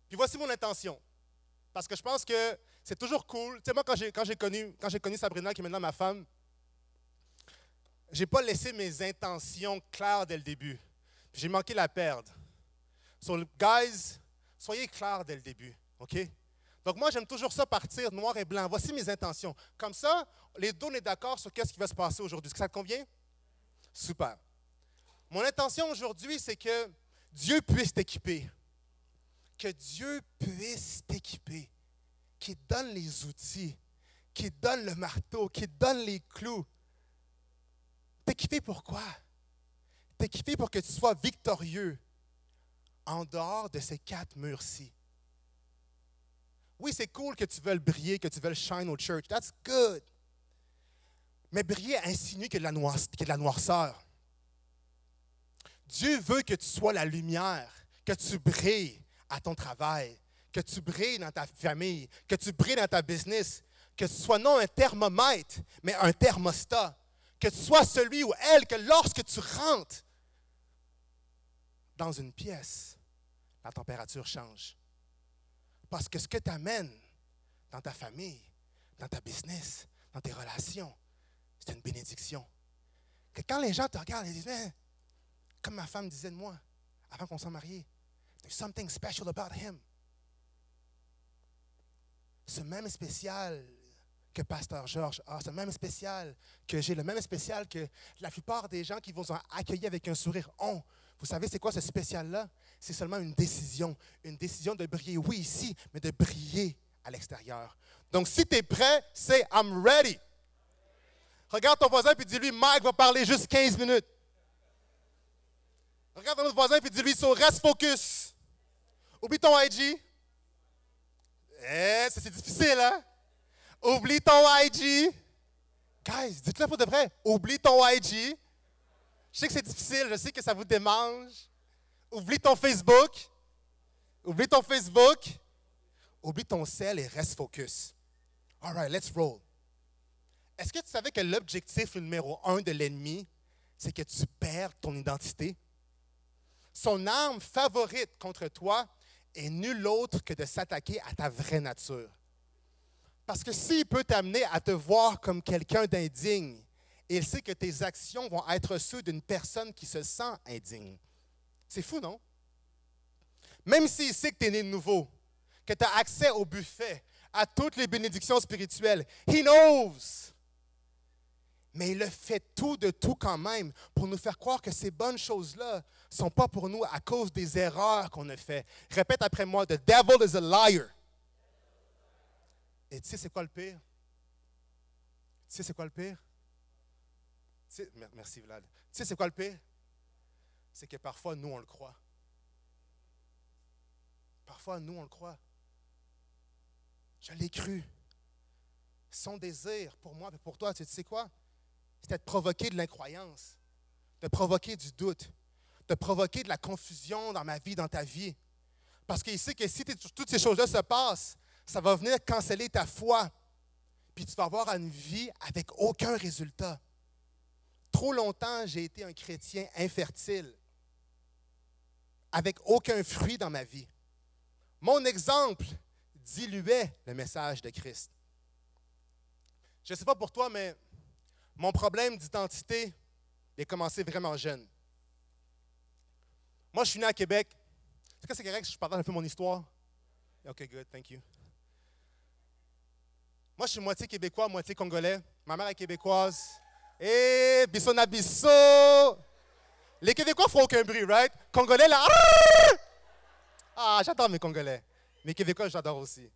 Speaker 7: Puis voici mon intention. Parce que je pense que c'est toujours cool. Tu sais, moi, quand j'ai connu Sabrina, qui est maintenant ma femme, j'ai pas laissé mes intentions claires dès le début. Puis j'ai manqué la perdre. So, guys, soyez clairs dès le début, OK? Donc moi, j'aime toujours ça partir noir et blanc. Voici mes intentions. Comme ça, les deux, on est d'accord sur qu'est-ce qui va se passer aujourd'hui. Est-ce que ça te convient? Super. Mon intention aujourd'hui, c'est que Dieu puisse t'équiper. Que Dieu puisse t'équiper. Qu'il te donne les outils. Qu'il te donne le marteau. Qu'il te donne les clous. T'équiper pourquoi? T'équiper pour que tu sois victorieux en dehors de ces 4 murs-ci. Oui, c'est cool que tu veuilles briller, que tu veuilles shine au church. That's good. Mais briller insinue qu'il y a de la noirceur. Dieu veut que tu sois la lumière, que tu brilles à ton travail, que tu brilles dans ta famille, que tu brilles dans ta business, que tu sois non un thermomètre, mais un thermostat. Que tu sois celui ou elle que lorsque tu rentres dans une pièce, la température change. Parce que ce que tu amènes dans ta famille, dans ta business, dans tes relations, c'est une bénédiction. Que quand les gens te regardent, ils disent, mais, comme ma femme disait de moi, avant qu'on soit mariés, there's something special about him. Ce même spécial que Pasteur Georges a, ce même spécial que j'ai, le même spécial que la plupart des gens qui vont accueillir avec un sourire ont. Vous savez, c'est quoi ce spécial-là? C'est seulement une décision de briller, oui, ici, mais de briller à l'extérieur. Donc, si tu es prêt, c'est « I'm ready ». Regarde ton voisin et dis-lui « Mike va parler juste 15 minutes ». Regarde ton autre voisin et dis-lui « So, reste focus ». Oublie ton IG. Ça, c'est difficile, hein? Oublie ton IG. Guys, dites-le pour de vrai. Oublie ton IG. Je sais que c'est difficile, je sais que ça vous démange. Oublie ton Facebook. Oublie ton Facebook. Oublie ton cell et reste focus. All right, let's roll. Est-ce que tu savais que l'objectif numéro 1 de l'ennemi, c'est que tu perds ton identité? Son arme favorite contre toi est nulle autre que de s'attaquer à ta vraie nature. Parce que s'il peut t'amener à te voir comme quelqu'un d'indigne, il sait que tes actions vont être ceux d'une personne qui se sent indigne. C'est fou, non? Même s'il sait que tu es né de nouveau, que tu as accès au buffet, à toutes les bénédictions spirituelles, he knows. Mais il le fait tout de tout quand même pour nous faire croire que ces bonnes choses-là ne sont pas pour nous à cause des erreurs qu'on a faites. Répète après moi, the devil is a liar. Et tu sais c'est quoi le pire? Tu sais c'est quoi le pire? Merci Vlad. Tu sais c'est quoi le pire? C'est que parfois nous on le croit. Parfois nous on le croit. Je l'ai cru. Son désir pour moi et pour toi, tu sais quoi? C'était de provoquer de l'incroyance, de provoquer du doute, de provoquer de la confusion dans ma vie, dans ta vie. Parce qu'il sait que si toutes ces choses-là se passent, ça va venir canceller ta foi. Puis tu vas avoir une vie avec aucun résultat. Trop longtemps, j'ai été un chrétien infertile, avec aucun fruit dans ma vie. Mon exemple diluait le message de Christ. Je ne sais pas pour toi, mais mon problème d'identité est commencé vraiment jeune. Moi, je suis né à Québec. Est-ce que c'est correct si je partage un peu mon histoire? OK, good, thank you. Moi, je suis moitié québécois, moitié congolais. Ma mère est québécoise. Et bisso na bisso! Les Québécois font aucun bruit, right? Congolais, là. Ah, j'adore mes Congolais. Mes Québécois, j'adore aussi.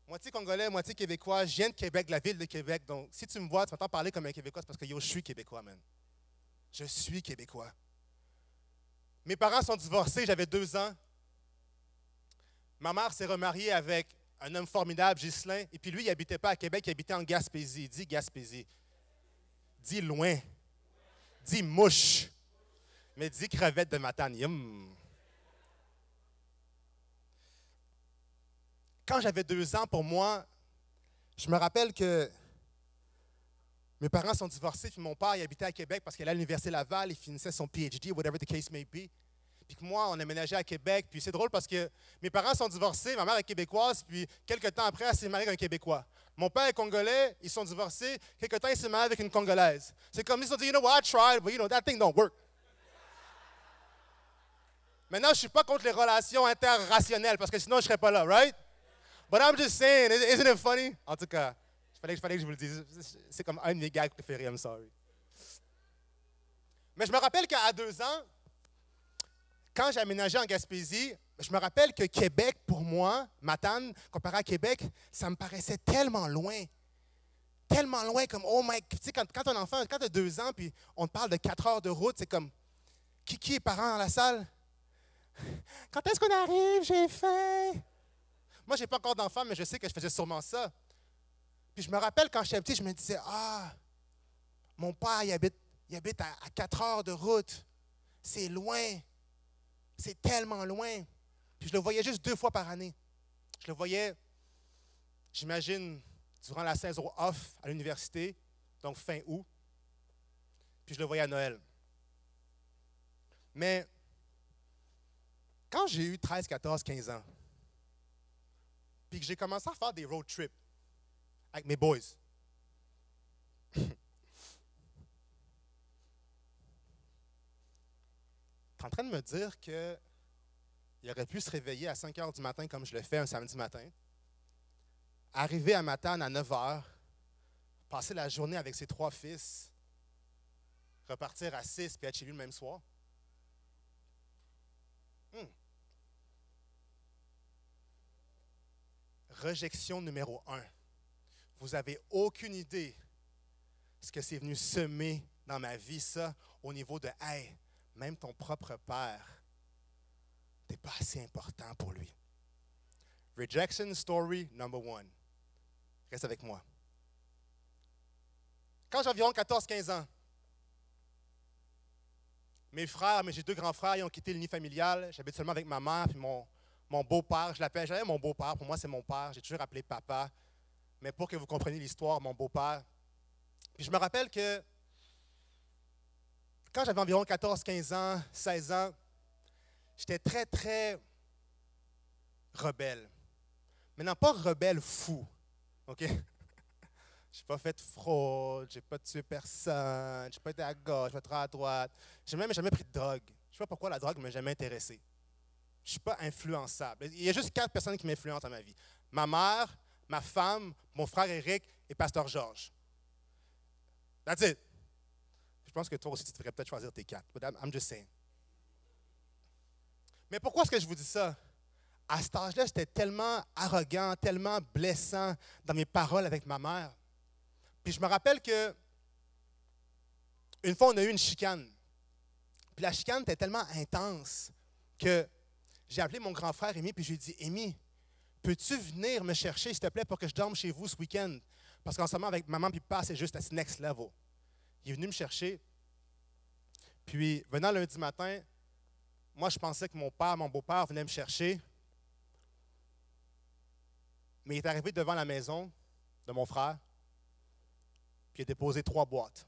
Speaker 7: Moitié Congolais, moitié Québécois. Je viens de Québec, de la ville de Québec. Donc, si tu me vois, tu m'entends parler comme un Québécois, c'est parce que yo, je suis Québécois, man. Je suis Québécois. Mes parents sont divorcés, j'avais 2 ans. Ma mère s'est remariée avec un homme formidable, Ghislain. Et puis lui, il n'habitait pas à Québec, il habitait en Gaspésie. Dis Gaspésie. Dis loin. Dis mouche. Mais dis crevette de Matane. Quand j'avais 2 ans, pour moi, je me rappelle que Mes parents sont divorcés, puis mon père il habitait à Québec parce qu'il allait à l'Université Laval, il finissait son PhD, whatever the case may be. Puis que moi, on a ménagé à Québec. Puis c'est drôle parce que mes parents sont divorcés, ma mère est québécoise, puis quelques temps après, elle s'est mariée avec un Québécois. Mon père est congolais, ils sont divorcés, quelques temps, il s'est marié avec une Congolaise. C'est comme, ils se sont dit, you know what, I tried, but you know, that thing don't work. Maintenant, je ne suis pas contre les relations interrationnelles, parce que sinon, je ne serais pas là, right? But I'm just saying, isn't it funny? En tout cas, il fallait que je vous le dise. C'est comme un de mes gags préférés, I'm sorry. Mais je me rappelle qu'à 2 ans, quand j'ai aménagé en Gaspésie, je me rappelle que Québec, pour moi, Matane, comparé à Québec, ça me paraissait tellement loin. Tellement loin, comme, oh my... Tu sais, quand tu as un enfant, quand tu as 2 ans, puis on te parle de 4 heures de route, c'est comme, qui est parent dans la salle? Quand est-ce qu'on arrive? J'ai faim. Moi, je n'ai pas encore d'enfant, mais je sais que je faisais sûrement ça. Puis je me rappelle, quand j'étais petit, je me disais, mon père, il habite à 4 heures de route. C'est loin. C'est tellement loin. Puis je le voyais juste 2 fois par année. Je le voyais, j'imagine, durant la saison off à l'université, donc fin août. Puis je le voyais à Noël. Mais quand j'ai eu 13, 14, 15 ans, puis que j'ai commencé à faire des road trips avec mes boys, en train de me dire qu'il aurait pu se réveiller à 5 heures du matin comme je le fais un samedi matin, arriver à Matane à 9 heures, passer la journée avec ses 3 fils, repartir à 6 puis être chez lui le même soir. Rejection numéro 1. Vous n'avez aucune idée ce que c'est venu semer dans ma vie, ça, au niveau de « Hey, même ton propre père, tu n'es pas assez important pour lui. » Rejection story number 1. Reste avec moi. Quand j'ai environ 14-15 ans, mes frères, mais j'ai 2 grands frères, ils ont quitté le nid familial. J'habite seulement avec ma mère puis mon beau-père. Je l'appelle jamais mon beau-père. Pour moi, c'est mon père. J'ai toujours appelé papa. Mais pour que vous compreniez l'histoire, mon beau-père. Puis je me rappelle que quand j'avais environ 14, 15 ans, 16 ans, j'étais très, très rebelle. Maintenant, pas rebelle fou, OK? Je n'ai pas fait de fraude, je n'ai pas tué personne, je n'ai pas été à gauche, je n'ai pas été à droite. Je n'ai même jamais pris de drogue. Je ne sais pas pourquoi la drogue ne m'a jamais intéressé. Je ne suis pas influençable. Il y a juste 4 personnes qui m'influencent dans ma vie. Ma mère, ma femme, mon frère Eric et Pasteur Georges. That's it. Je pense que toi aussi, tu devrais peut-être choisir tes 4. But I'm just saying. Mais pourquoi est-ce que je vous dis ça? À cet âge-là, j'étais tellement arrogant, tellement blessant dans mes paroles avec ma mère. Puis je me rappelle que une fois, on a eu une chicane. Puis la chicane était tellement intense que j'ai appelé mon grand frère Émy, puis je lui ai dit, « Émy, peux-tu venir me chercher, s'il te plaît, pour que je dorme chez vous ce week-end? Parce qu'en ce moment, avec maman et papa, c'est juste à ce next level. » Il est venu me chercher. Puis, venant lundi matin, moi, je pensais que mon père, mon beau-père, venait me chercher. Mais il est arrivé devant la maison de mon frère, puis il a déposé 3 boîtes.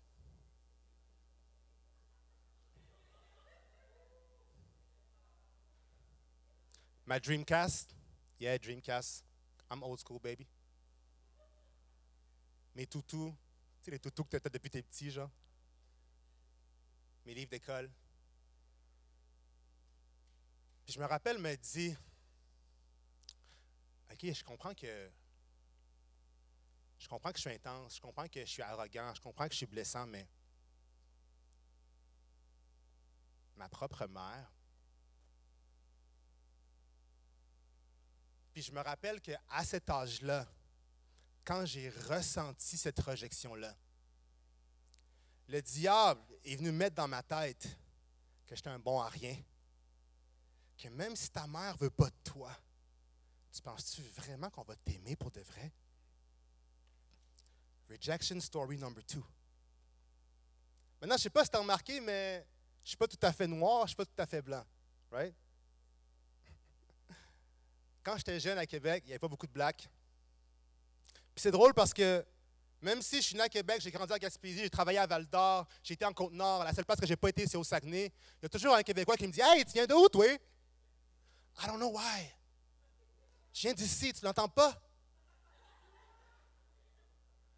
Speaker 7: Ma Dreamcast, yeah, Dreamcast. I'm old school, baby. Mes toutous, tu sais, les toutous que tu as depuis tes petits, genre. Mes livres d'école. Puis je me rappelle, me dit, OK, je comprends que je suis intense, je comprends que je suis arrogant, je comprends que je suis blessant, mais ma propre mère. Puis je me rappelle qu'à cet âge-là, quand j'ai ressenti cette rejection-là, le diable est venu mettre dans ma tête que j'étais un bon à rien, que même si ta mère ne veut pas de toi, tu penses-tu vraiment qu'on va t'aimer pour de vrai? Rejection story number 2. Maintenant, je ne sais pas si tu as remarqué, mais je ne suis pas tout à fait noir, je ne suis pas tout à fait blanc. Right? Quand j'étais jeune à Québec, il n'y avait pas beaucoup de blacks. Puis c'est drôle parce que Même si je suis né à Québec, j'ai grandi à Gaspésie, j'ai travaillé à Val-d'Or, j'ai été en Côte-Nord, la seule place que je n'ai pas été, c'est au Saguenay. Il y a toujours un Québécois qui me dit « Hey, tu viens d'où, toi? » I don't know why. Je viens d'ici, tu l'entends pas?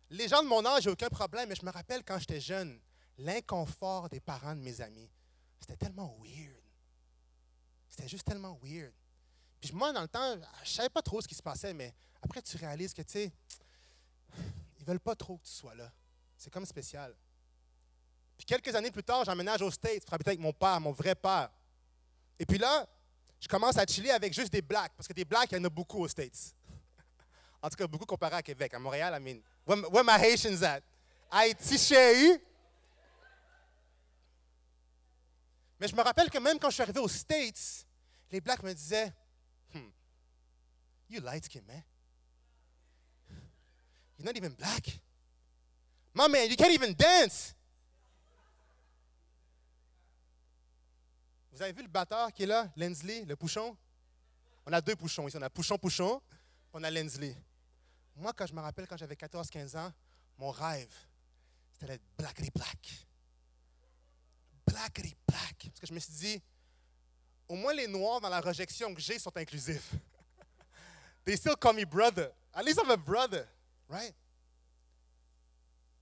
Speaker 7: Les gens de mon âge, j'ai aucun problème, mais je me rappelle quand j'étais jeune, l'inconfort des parents de mes amis, c'était tellement weird. C'était juste tellement weird. Puis moi, dans le temps, je savais pas trop ce qui se passait, mais après, tu réalises que, tu sais, ils veulent pas trop que tu sois là. C'est comme spécial. Puis quelques années plus tard, j'emménage aux States pour habiter avec mon père, mon vrai père. Et puis là, je commence à chiller avec juste des blacks, parce que des blacks, il y en a beaucoup aux States. En tout cas, beaucoup comparé à Québec. À Montréal, I mean, where my Haitians at? Haïti, chérie. Mais je me rappelle que même quand je suis arrivé aux States, les blacks me disaient, You light skin, man. You're not even black. My man, you can't even dance. Vous avez vu le batteur qui est là, Lensly, le Pouchon? On a deux Pouchons ici. On a Pouchon, on a Lensly. Moi, quand je me rappelle, quand j'avais 14-15 ans, mon rêve, c'était d'être blackity black. Blackity black. Parce que je me suis dit, au moins les Noirs dans la rejection que j'ai sont inclusifs. They still call me brother. At least I'm a brother, right?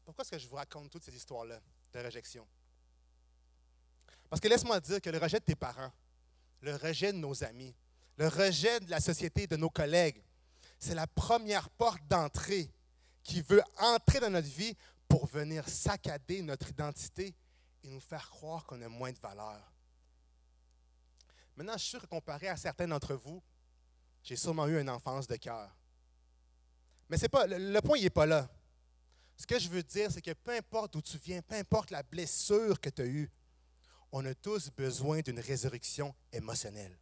Speaker 7: Pourquoi est-ce que je vous raconte toutes ces histoires-là de rejection? Parce que laisse-moi dire que le rejet de tes parents, le rejet de nos amis, le rejet de la société, de nos collègues, c'est la première porte d'entrée qui veut entrer dans notre vie pour venir saccader notre identité et nous faire croire qu'on a moins de valeur. Maintenant, je suis sûr que comparé à certains d'entre vous, j'ai sûrement eu une enfance de cœur. Mais c'est pas, le point, il n'est pas là. Ce que je veux dire, c'est que peu importe d'où tu viens, peu importe la blessure que tu as eue, on a tous besoin d'une résurrection émotionnelle.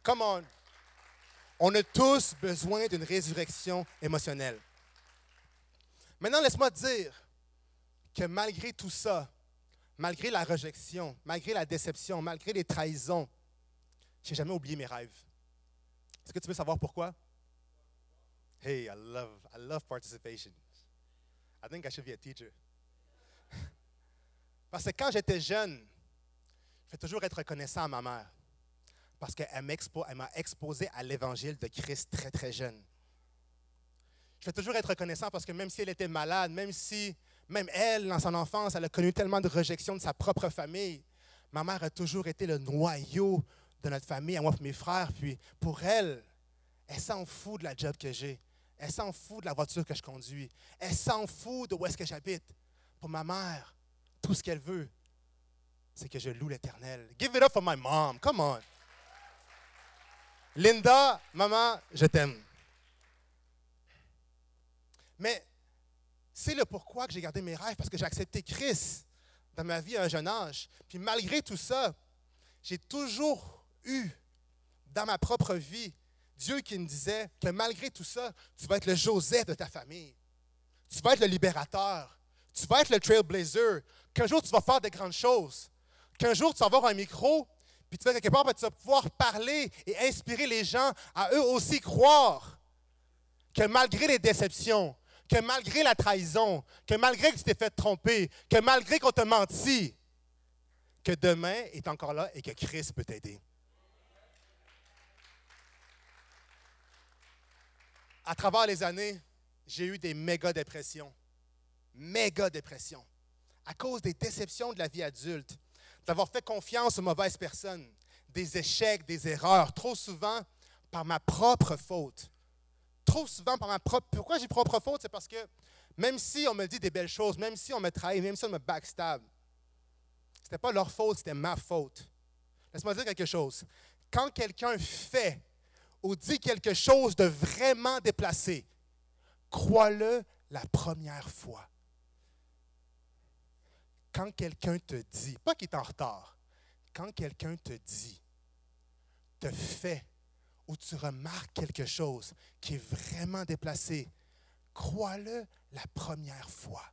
Speaker 7: Come on! On a tous besoin d'une résurrection émotionnelle. Maintenant, laisse-moi te dire que malgré tout ça, malgré la rejection, malgré la déception, malgré les trahisons, je n'ai jamais oublié mes rêves. Est-ce que tu veux savoir pourquoi? Hey, I love participation. I think I should be a teacher. Parce que quand j'étais jeune, je vais toujours être reconnaissant à ma mère. Parce qu'elle m'a exposé à l'évangile de Christ très, très jeune. Je vais toujours être reconnaissant parce que même si elle était malade, même elle, dans son enfance, elle a connu tellement de rejection de sa propre famille, ma mère a toujours été le noyau de notre famille, à moi et mes frères. Puis pour elle, elle s'en fout de la job que j'ai. Elle s'en fout de la voiture que je conduis. Elle s'en fout de où est-ce que j'habite. Pour ma mère, tout ce qu'elle veut, c'est que je loue l'Éternel. Give it up for my mom. Come on. Linda, maman, je t'aime. Mais c'est le pourquoi que j'ai gardé mes rêves, parce que j'ai accepté Christ dans ma vie à un jeune âge. Puis malgré tout ça, j'ai toujours eu dans ma propre vie Dieu qui me disait que malgré tout ça, tu vas être le Joseph de ta famille. Tu vas être le libérateur. Tu vas être le trailblazer. Qu'un jour, tu vas faire de grandes choses. Qu'un jour, tu vas avoir un micro, puis tu vas quelque part, tu vas pouvoir parler et inspirer les gens à eux aussi croire que malgré les déceptions, que malgré la trahison, que malgré que tu t'es fait tromper, que malgré qu'on t'a menti, que demain est encore là et que Christ peut t'aider. À travers les années, j'ai eu des méga dépressions. Méga dépressions. À cause des déceptions de la vie adulte, d'avoir fait confiance aux mauvaises personnes, des échecs, des erreurs, trop souvent par ma propre faute. Trop souvent par ma propre... Pourquoi j'ai propre faute? C'est parce que même si on me dit des belles choses, même si on me trahit, même si on me backstab, ce n'était pas leur faute, c'était ma faute. Laisse-moi dire quelque chose. Quand quelqu'un fait ou dit quelque chose de vraiment déplacé, crois-le la première fois. Quand quelqu'un te dit, pas qu'il est en retard, quand quelqu'un te dit, te fait, ou tu remarques quelque chose qui est vraiment déplacé, crois-le la première fois.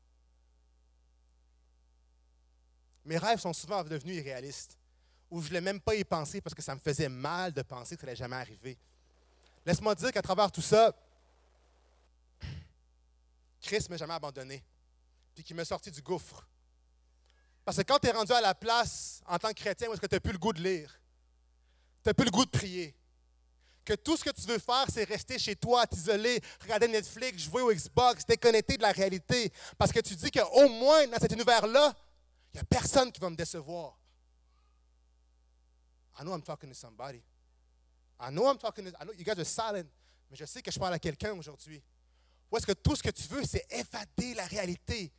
Speaker 7: Mes rêves sont souvent devenus irréalistes, ou je ne voulais même pas y penser parce que ça me faisait mal de penser que ça n'allait jamais arriver. Laisse-moi dire qu'à travers tout ça, Christ ne m'a jamais abandonné, puis qu'il m'a sorti du gouffre. Parce que quand tu es rendu à la place, en tant que chrétien, où est-ce que tu n'as plus le goût de lire, tu n'as plus le goût de prier, que tout ce que tu veux faire, c'est rester chez toi, t'isoler, regarder Netflix, jouer au Xbox, déconnecter de la réalité, parce que tu dis qu'au moins, dans cet univers-là, il n'y a personne qui va me décevoir. I know I'm talking to somebody. I know you guys are silent, mais je sais que je parle à quelqu'un aujourd'hui. Où est-ce que tout ce que tu veux, c'est évader la réalité,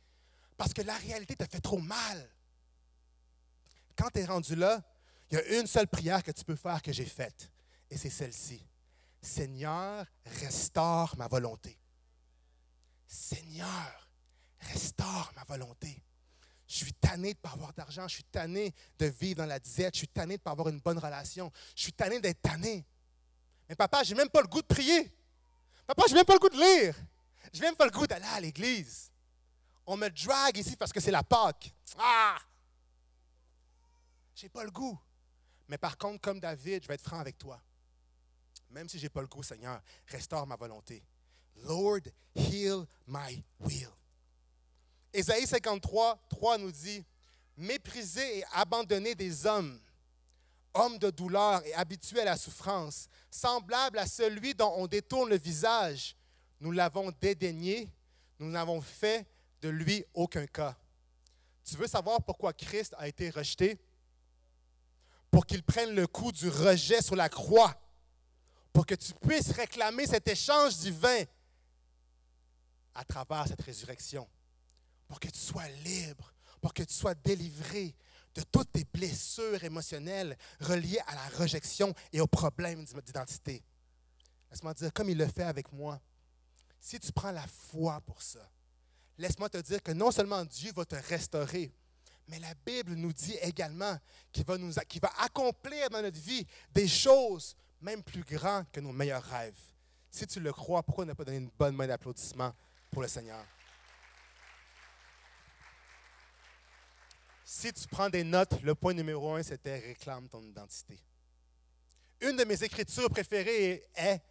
Speaker 7: parce que la réalité te fait trop mal. Quand tu es rendu là, il y a une seule prière que tu peux faire que j'ai faite, et c'est celle-ci. Seigneur, restaure ma volonté. Seigneur, restaure ma volonté. Je suis tanné de ne pas avoir d'argent, je suis tanné de vivre dans la disette, je suis tanné de ne pas avoir une bonne relation, je suis tanné d'être tanné. Mais papa, je n'ai même pas le goût de prier. Papa, je n'ai même pas le goût de lire. Je n'ai même pas le goût d'aller à l'église. On me drague ici parce que c'est la Pâque. Ah! Je n'ai pas le goût. Mais par contre, comme David, je vais être franc avec toi. Même si je n'ai pas le goût, Seigneur, restaure ma volonté. Lord, heal my will. Ésaïe 53, 3 nous dit, « Méprisés et abandonnés des hommes, hommes de douleur et habitués à la souffrance, semblables à celui dont on détourne le visage, nous l'avons dédaigné, nous n'avons fait de lui aucun cas. » Tu veux savoir pourquoi Christ a été rejeté? Pour qu'il prenne le coup du rejet sur la croix, pour que tu puisses réclamer cet échange divin à travers cette résurrection. Pour que tu sois libre, pour que tu sois délivré de toutes tes blessures émotionnelles reliées à la rejection et aux problèmes d'identité. Laisse-moi te dire, comme il le fait avec moi, si tu prends la foi pour ça, laisse-moi te dire que non seulement Dieu va te restaurer, mais la Bible nous dit également qu'il va accomplir dans notre vie des choses même plus grandes que nos meilleurs rêves. Si tu le crois, pourquoi ne pas donner une bonne main d'applaudissement pour le Seigneur? Si tu prends des notes, le point numéro 1, c'était « Réclame ton identité ». Une de mes écritures préférées est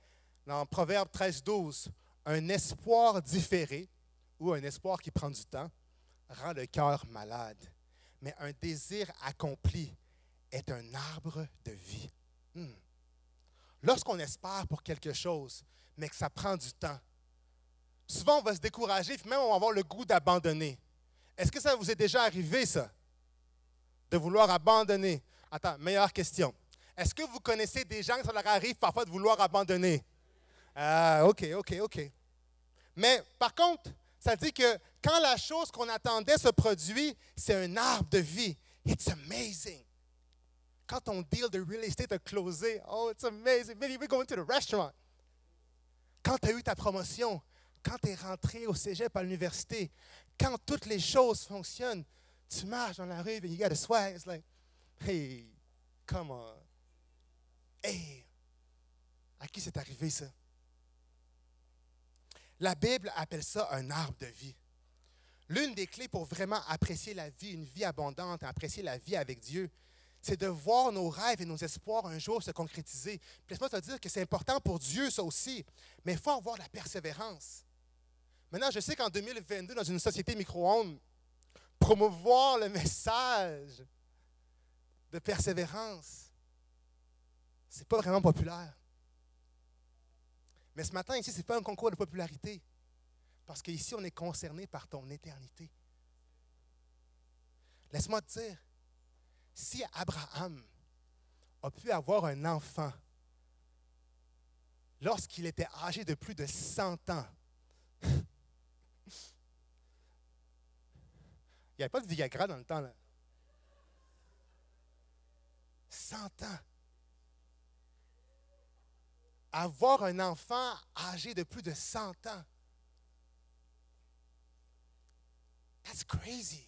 Speaker 7: dans Proverbe 13-12. « Un espoir différé, ou un espoir qui prend du temps, rend le cœur malade. Mais un désir accompli est un arbre de vie. » Lorsqu'on espère pour quelque chose, mais que ça prend du temps, souvent on va se décourager, puis même on va avoir le goût d'abandonner. Est-ce que ça vous est déjà arrivé, ça? De vouloir abandonner. Attends, meilleure question. Est-ce que vous connaissez des gens qui ça leur arrive parfois de vouloir abandonner? Ah, OK. Mais par contre, ça dit que quand la chose qu'on attendait se produit, c'est un arbre de vie. It's amazing. Quand ton deal de real estate a closé, oh, it's amazing. Maybe we're going to the restaurant. Quand tu as eu ta promotion, quand tu es rentré au cégep à l'université, quand toutes les choses fonctionnent, tu marches dans la rue et you got a swag. It's like, hey, come on. Hey, à qui c'est arrivé ça? La Bible appelle ça un arbre de vie. L'une des clés pour vraiment apprécier la vie, une vie abondante, apprécier la vie avec Dieu, c'est de voir nos rêves et nos espoirs un jour se concrétiser. Puis laisse-moi te dire que c'est important pour Dieu, ça aussi, mais il faut avoir de la persévérance. Maintenant, je sais qu'en 2022, dans une société micro-ondes, promouvoir le message de persévérance, c'est pas vraiment populaire. Mais ce matin, ici, ce n'est pas un concours de popularité. Parce qu'ici, on est concerné par ton éternité. Laisse-moi te dire, si Abraham a pu avoir un enfant lorsqu'il était âgé de plus de 100 ans, il n'y avait pas de Viagra dans le temps, là. 100 ans. Avoir un enfant âgé de plus de 100 ans. That's crazy.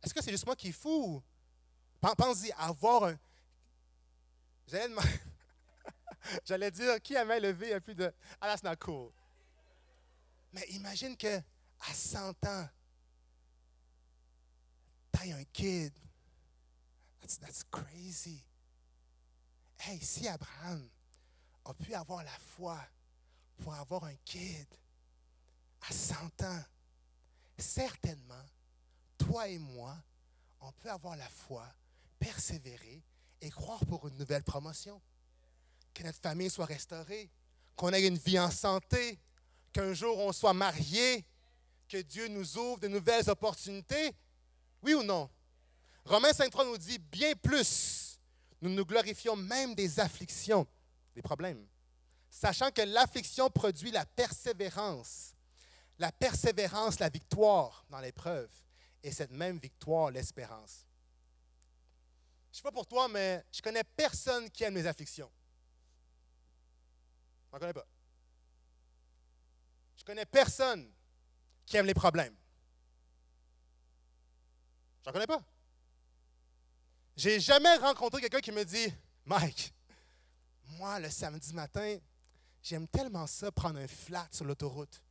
Speaker 7: Est-ce que c'est juste moi qui est fou? Pense-y, avoir un... J'allais dire, qui a main levée à plus de... Ah, that's not cool. Mais imagine qu'à 100 ans, t'as un kid. That's crazy. Hey, si Abraham a pu avoir la foi pour avoir un kid à 100 ans, certainement, toi et moi, on peut avoir la foi, persévérer et croire pour une nouvelle promotion. Que notre famille soit restaurée, qu'on ait une vie en santé, qu'un jour on soit marié, que Dieu nous ouvre de nouvelles opportunités. Oui ou non? Romains 5,3 nous dit, bien plus, nous nous glorifions même des afflictions, des problèmes, sachant que l'affliction produit la persévérance, la victoire dans l'épreuve, et cette même victoire, l'espérance. Je ne sais pas pour toi, mais je ne connais personne qui aime les afflictions. Je n'en connais pas. Je ne connais personne qui aime les problèmes. Je n'en connais pas. Je n'ai jamais rencontré quelqu'un qui me dit, Mike, moi, le samedi matin, j'aime tellement ça, prendre un flat sur l'autoroute.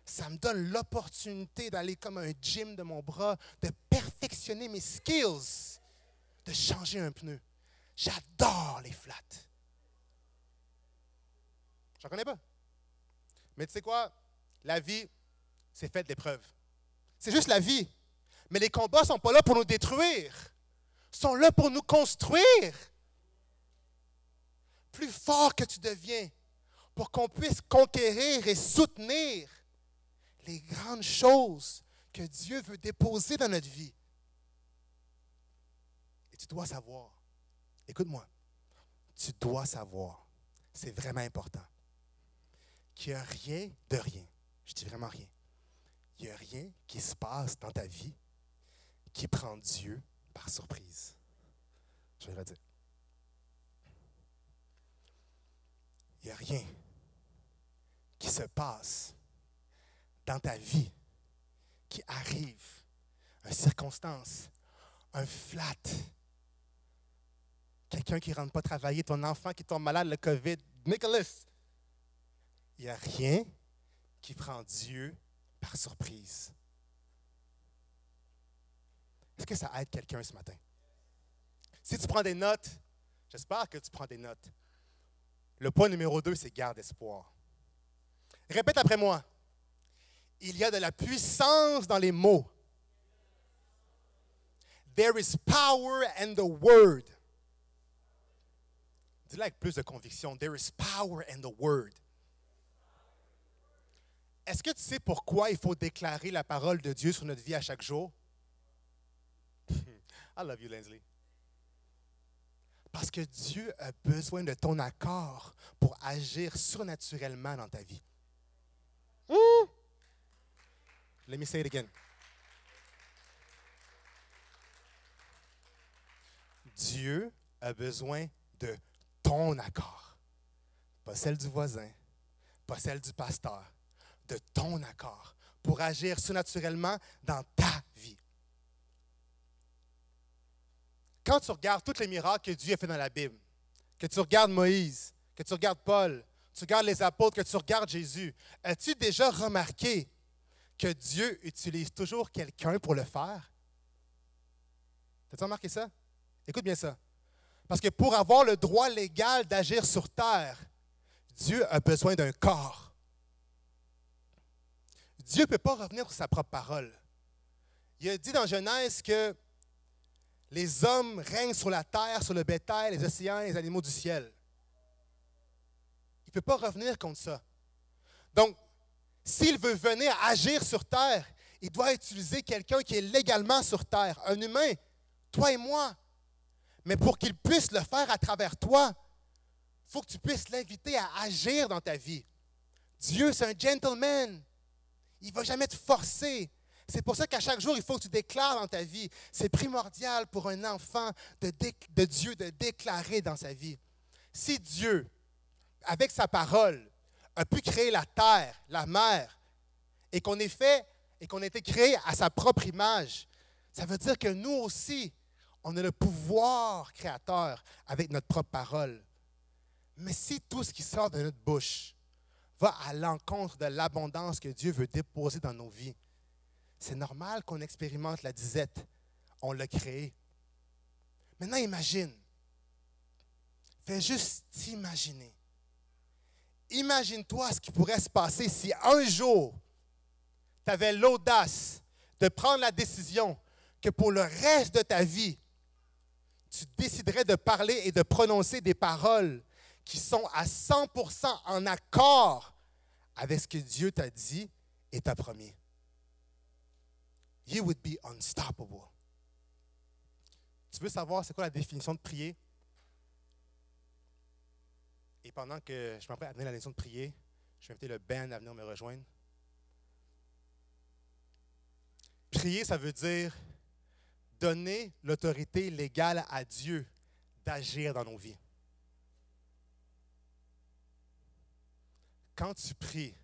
Speaker 7: Ça me donne l'opportunité d'aller comme un gym de mon bras, de perfectionner mes skills, de changer un pneu. J'adore les flats. J'en connais pas. Mais tu sais quoi? La vie, c'est fait d'épreuves. C'est juste la vie. Mais les combats ne sont pas là pour nous détruire. Ils sont là pour nous construire. Plus fort que tu deviens, pour qu'on puisse conquérir et soutenir les grandes choses que Dieu veut déposer dans notre vie. Et tu dois savoir, écoute-moi, tu dois savoir, c'est vraiment important, qu'il n'y a rien de rien, je dis vraiment rien, il n'y a rien qui se passe dans ta vie qui prend Dieu par surprise. Je vais le redire. Il n'y a rien qui se passe dans ta vie qui arrive, une circonstance, un flat, quelqu'un qui ne rentre pas travailler, ton enfant qui tombe malade, le COVID, Nicholas. Il n'y a rien qui prend Dieu par surprise. Est-ce que ça aide quelqu'un ce matin? Si tu prends des notes, j'espère que tu prends des notes. Le point numéro 2, c'est garde espoir. Répète après moi. Il y a de la puissance dans les mots. There is power in the word. Dis-le avec plus de conviction. There is power in the word. Est-ce que tu sais pourquoi il faut déclarer la parole de Dieu sur notre vie à chaque jour? I love you, Lindsley. Parce que Dieu a besoin de ton accord pour agir surnaturellement dans ta vie. Let me say it again. Dieu a besoin de ton accord. Pas celle du voisin, pas celle du pasteur, de ton accord pour agir surnaturellement dans ta vie. Quand tu regardes tous les miracles que Dieu a fait dans la Bible, que tu regardes Moïse, que tu regardes Paul, tu regardes les apôtres, que tu regardes Jésus, as-tu déjà remarqué que Dieu utilise toujours quelqu'un pour le faire? As-tu remarqué ça? Écoute bien ça. Parce que pour avoir le droit légal d'agir sur terre, Dieu a besoin d'un corps. Dieu ne peut pas revenir sur sa propre parole. Il a dit dans Genèse que les hommes règnent sur la terre, sur le bétail, les océans, les animaux du ciel. Il ne peut pas revenir contre ça. Donc, s'il veut venir agir sur terre, il doit utiliser quelqu'un qui est légalement sur terre, un humain, toi et moi. Mais pour qu'il puisse le faire à travers toi, il faut que tu puisses l'inviter à agir dans ta vie. Dieu, c'est un gentleman. Il ne va jamais te forcer. C'est pour ça qu'à chaque jour, il faut que tu déclares dans ta vie. C'est primordial pour un enfant de Dieu de déclarer dans sa vie. Si Dieu, avec sa parole, a pu créer la terre, la mer, et qu'on ait été créé à sa propre image, ça veut dire que nous aussi, on a le pouvoir créateur avec notre propre parole. Mais si tout ce qui sort de notre bouche va à l'encontre de l'abondance que Dieu veut déposer dans nos vies, c'est normal qu'on expérimente la disette. On l'a créé. Maintenant, imagine. Fais juste t'imaginer. Imagine-toi ce qui pourrait se passer si un jour, tu avais l'audace de prendre la décision que pour le reste de ta vie, tu déciderais de parler et de prononcer des paroles qui sont à 100% en accord avec ce que Dieu t'a dit et t'a promis. You would be unstoppable. Tu veux savoir c'est quoi la définition de prier? Et pendant que je m'apprête à donner la leçon de prier, je vais inviter le band à venir me rejoindre. Prier, ça veut dire donner l'autorité légale à Dieu d'agir dans nos vies. Quand tu pries,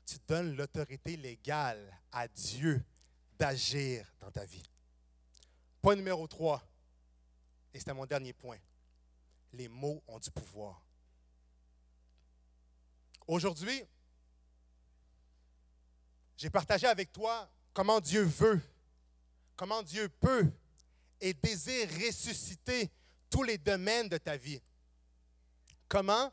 Speaker 7: tu donnes l'autorité légale à Dieu d'agir dans ta vie. Point numéro 3, et c'était mon dernier point. Les mots ont du pouvoir. Aujourd'hui, j'ai partagé avec toi comment Dieu veut, comment Dieu peut et désire ressusciter tous les domaines de ta vie. Comment?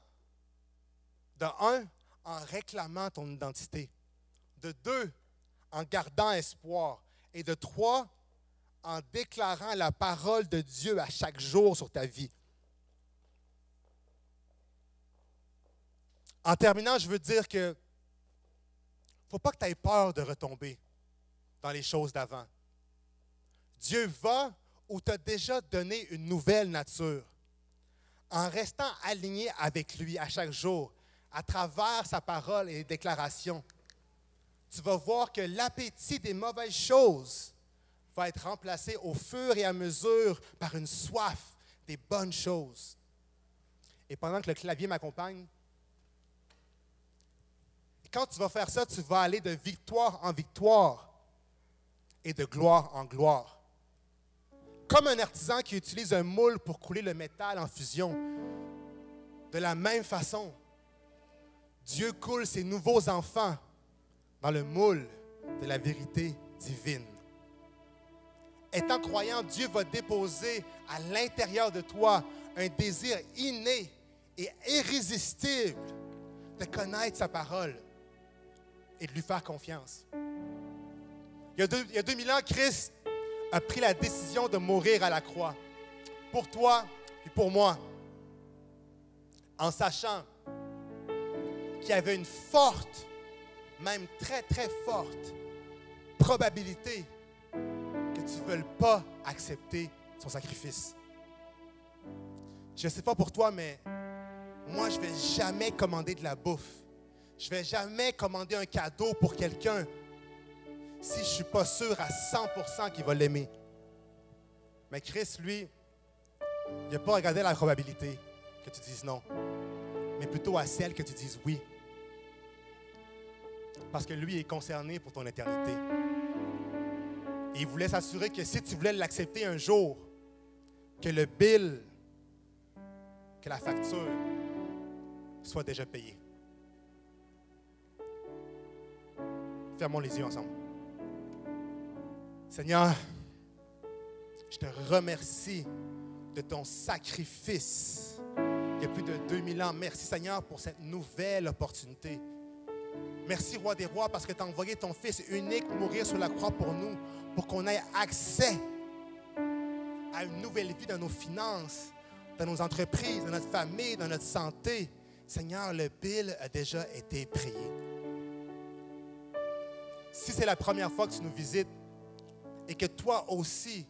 Speaker 7: De 1, en réclamant ton identité. De 2, en gardant espoir. Et de 3, en déclarant la parole de Dieu à chaque jour sur ta vie. En terminant, je veux dire que il ne faut pas que tu aies peur de retomber dans les choses d'avant. Dieu va où tu as déjà donné une nouvelle nature. En restant aligné avec lui à chaque jour, à travers sa parole et les déclarations, tu vas voir que l'appétit des mauvaises choses va être remplacé au fur et à mesure par une soif des bonnes choses. Et pendant que le clavier m'accompagne, quand tu vas faire ça, tu vas aller de victoire en victoire et de gloire en gloire. Comme un artisan qui utilise un moule pour couler le métal en fusion, de la même façon, Dieu coule ses nouveaux enfants dans le moule de la vérité divine. Étant croyant, Dieu va déposer à l'intérieur de toi un désir inné et irrésistible de connaître sa parole et de lui faire confiance. Il y a 2000 ans, Christ a pris la décision de mourir à la croix, pour toi et pour moi, en sachant qu'il y avait une forte, même très, très forte probabilité que tu ne veuilles pas accepter son sacrifice. Je ne sais pas pour toi, mais moi, je ne vais jamais commander de la bouffe. Je ne vais jamais commander un cadeau pour quelqu'un si je ne suis pas sûr à 100% qu'il va l'aimer. Mais Christ, lui, il n'a pas regardé la probabilité que tu dises non, mais plutôt à celle que tu dises oui. Parce que lui est concerné pour ton éternité. Et il voulait s'assurer que si tu voulais l'accepter un jour, que le bill, que la facture soit déjà payée. Fermons les yeux ensemble. Seigneur, je te remercie de ton sacrifice il y a plus de 2000 ans. Merci Seigneur pour cette nouvelle opportunité. Merci Roi des Rois parce que tu as envoyé ton Fils unique mourir sur la croix pour nous, pour qu'on ait accès à une nouvelle vie dans nos finances, dans nos entreprises, dans notre famille, dans notre santé. Seigneur, le bill a déjà été payé. Si c'est la première fois que tu nous visites et que toi aussi,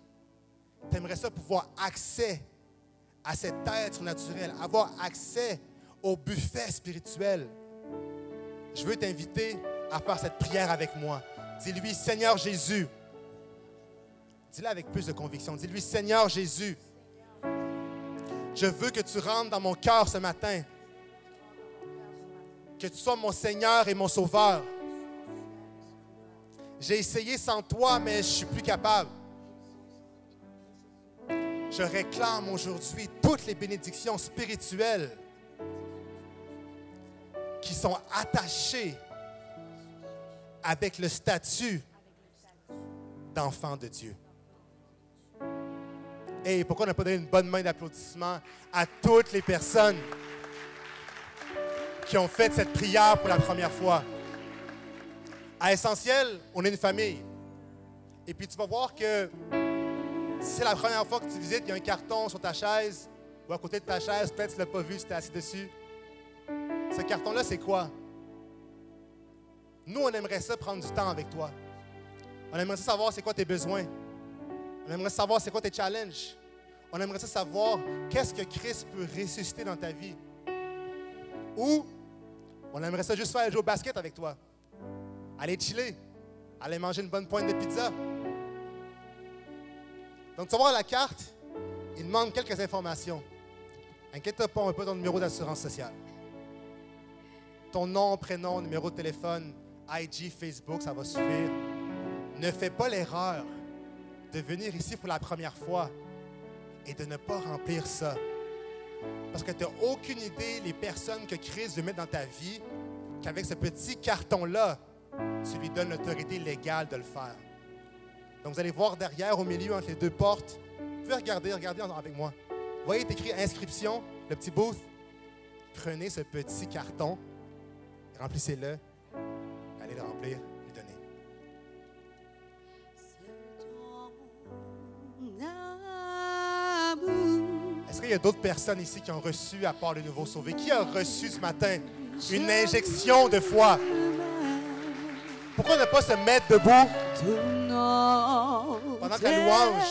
Speaker 7: tu aimerais ça pouvoir accès à cet être naturel, avoir accès au buffet spirituel, je veux t'inviter à faire cette prière avec moi. Dis-lui, Seigneur Jésus. Dis-le avec plus de conviction. Dis-lui, Seigneur Jésus, je veux que tu rentres dans mon cœur ce matin. Que tu sois mon Seigneur et mon Sauveur. J'ai essayé sans toi, mais je ne suis plus capable. Je réclame aujourd'hui toutes les bénédictions spirituelles qui sont attachées avec le statut d'enfant de Dieu. Et pourquoi on n'a pas donné une bonne main d'applaudissement à toutes les personnes qui ont fait cette prière pour la première fois? À Essentiel, on est une famille. Et puis tu vas voir que si c'est la première fois que tu visites, il y a un carton sur ta chaise ou à côté de ta chaise, peut-être tu ne l'as pas vu, tu t'es assis dessus. Ce carton-là, c'est quoi? Nous, on aimerait ça prendre du temps avec toi. On aimerait ça savoir c'est quoi tes besoins. On aimerait savoir c'est quoi tes challenges. On aimerait ça savoir qu'est-ce que Christ peut ressusciter dans ta vie. Ou on aimerait ça juste faire jouer au basket avec toi. Aller chiller. Aller manger une bonne pointe de pizza. Donc, tu vas voir la carte, il demande quelques informations. Inquiète-toi pas un peu ton numéro d'assurance sociale. Ton nom, prénom, numéro de téléphone, IG, Facebook, ça va suffire. Ne fais pas l'erreur de venir ici pour la première fois et de ne pas remplir ça. Parce que tu n'as aucune idée les personnes que Christ veut mettre dans ta vie, qu'avec ce petit carton-là, tu lui donnes l'autorité légale de le faire. Donc, vous allez voir derrière, au milieu, entre les deux portes. Vous pouvez regardez avec moi. Vous voyez, il est écrit inscription, le petit booth. Prenez ce petit carton, remplissez-le, allez le remplir, lui donner. Est-ce qu'il y a d'autres personnes ici qui ont reçu, à part le nouveau sauvé? Qui a reçu ce matin une injection de foi? Pourquoi ne pas se mettre debout pendant que la louange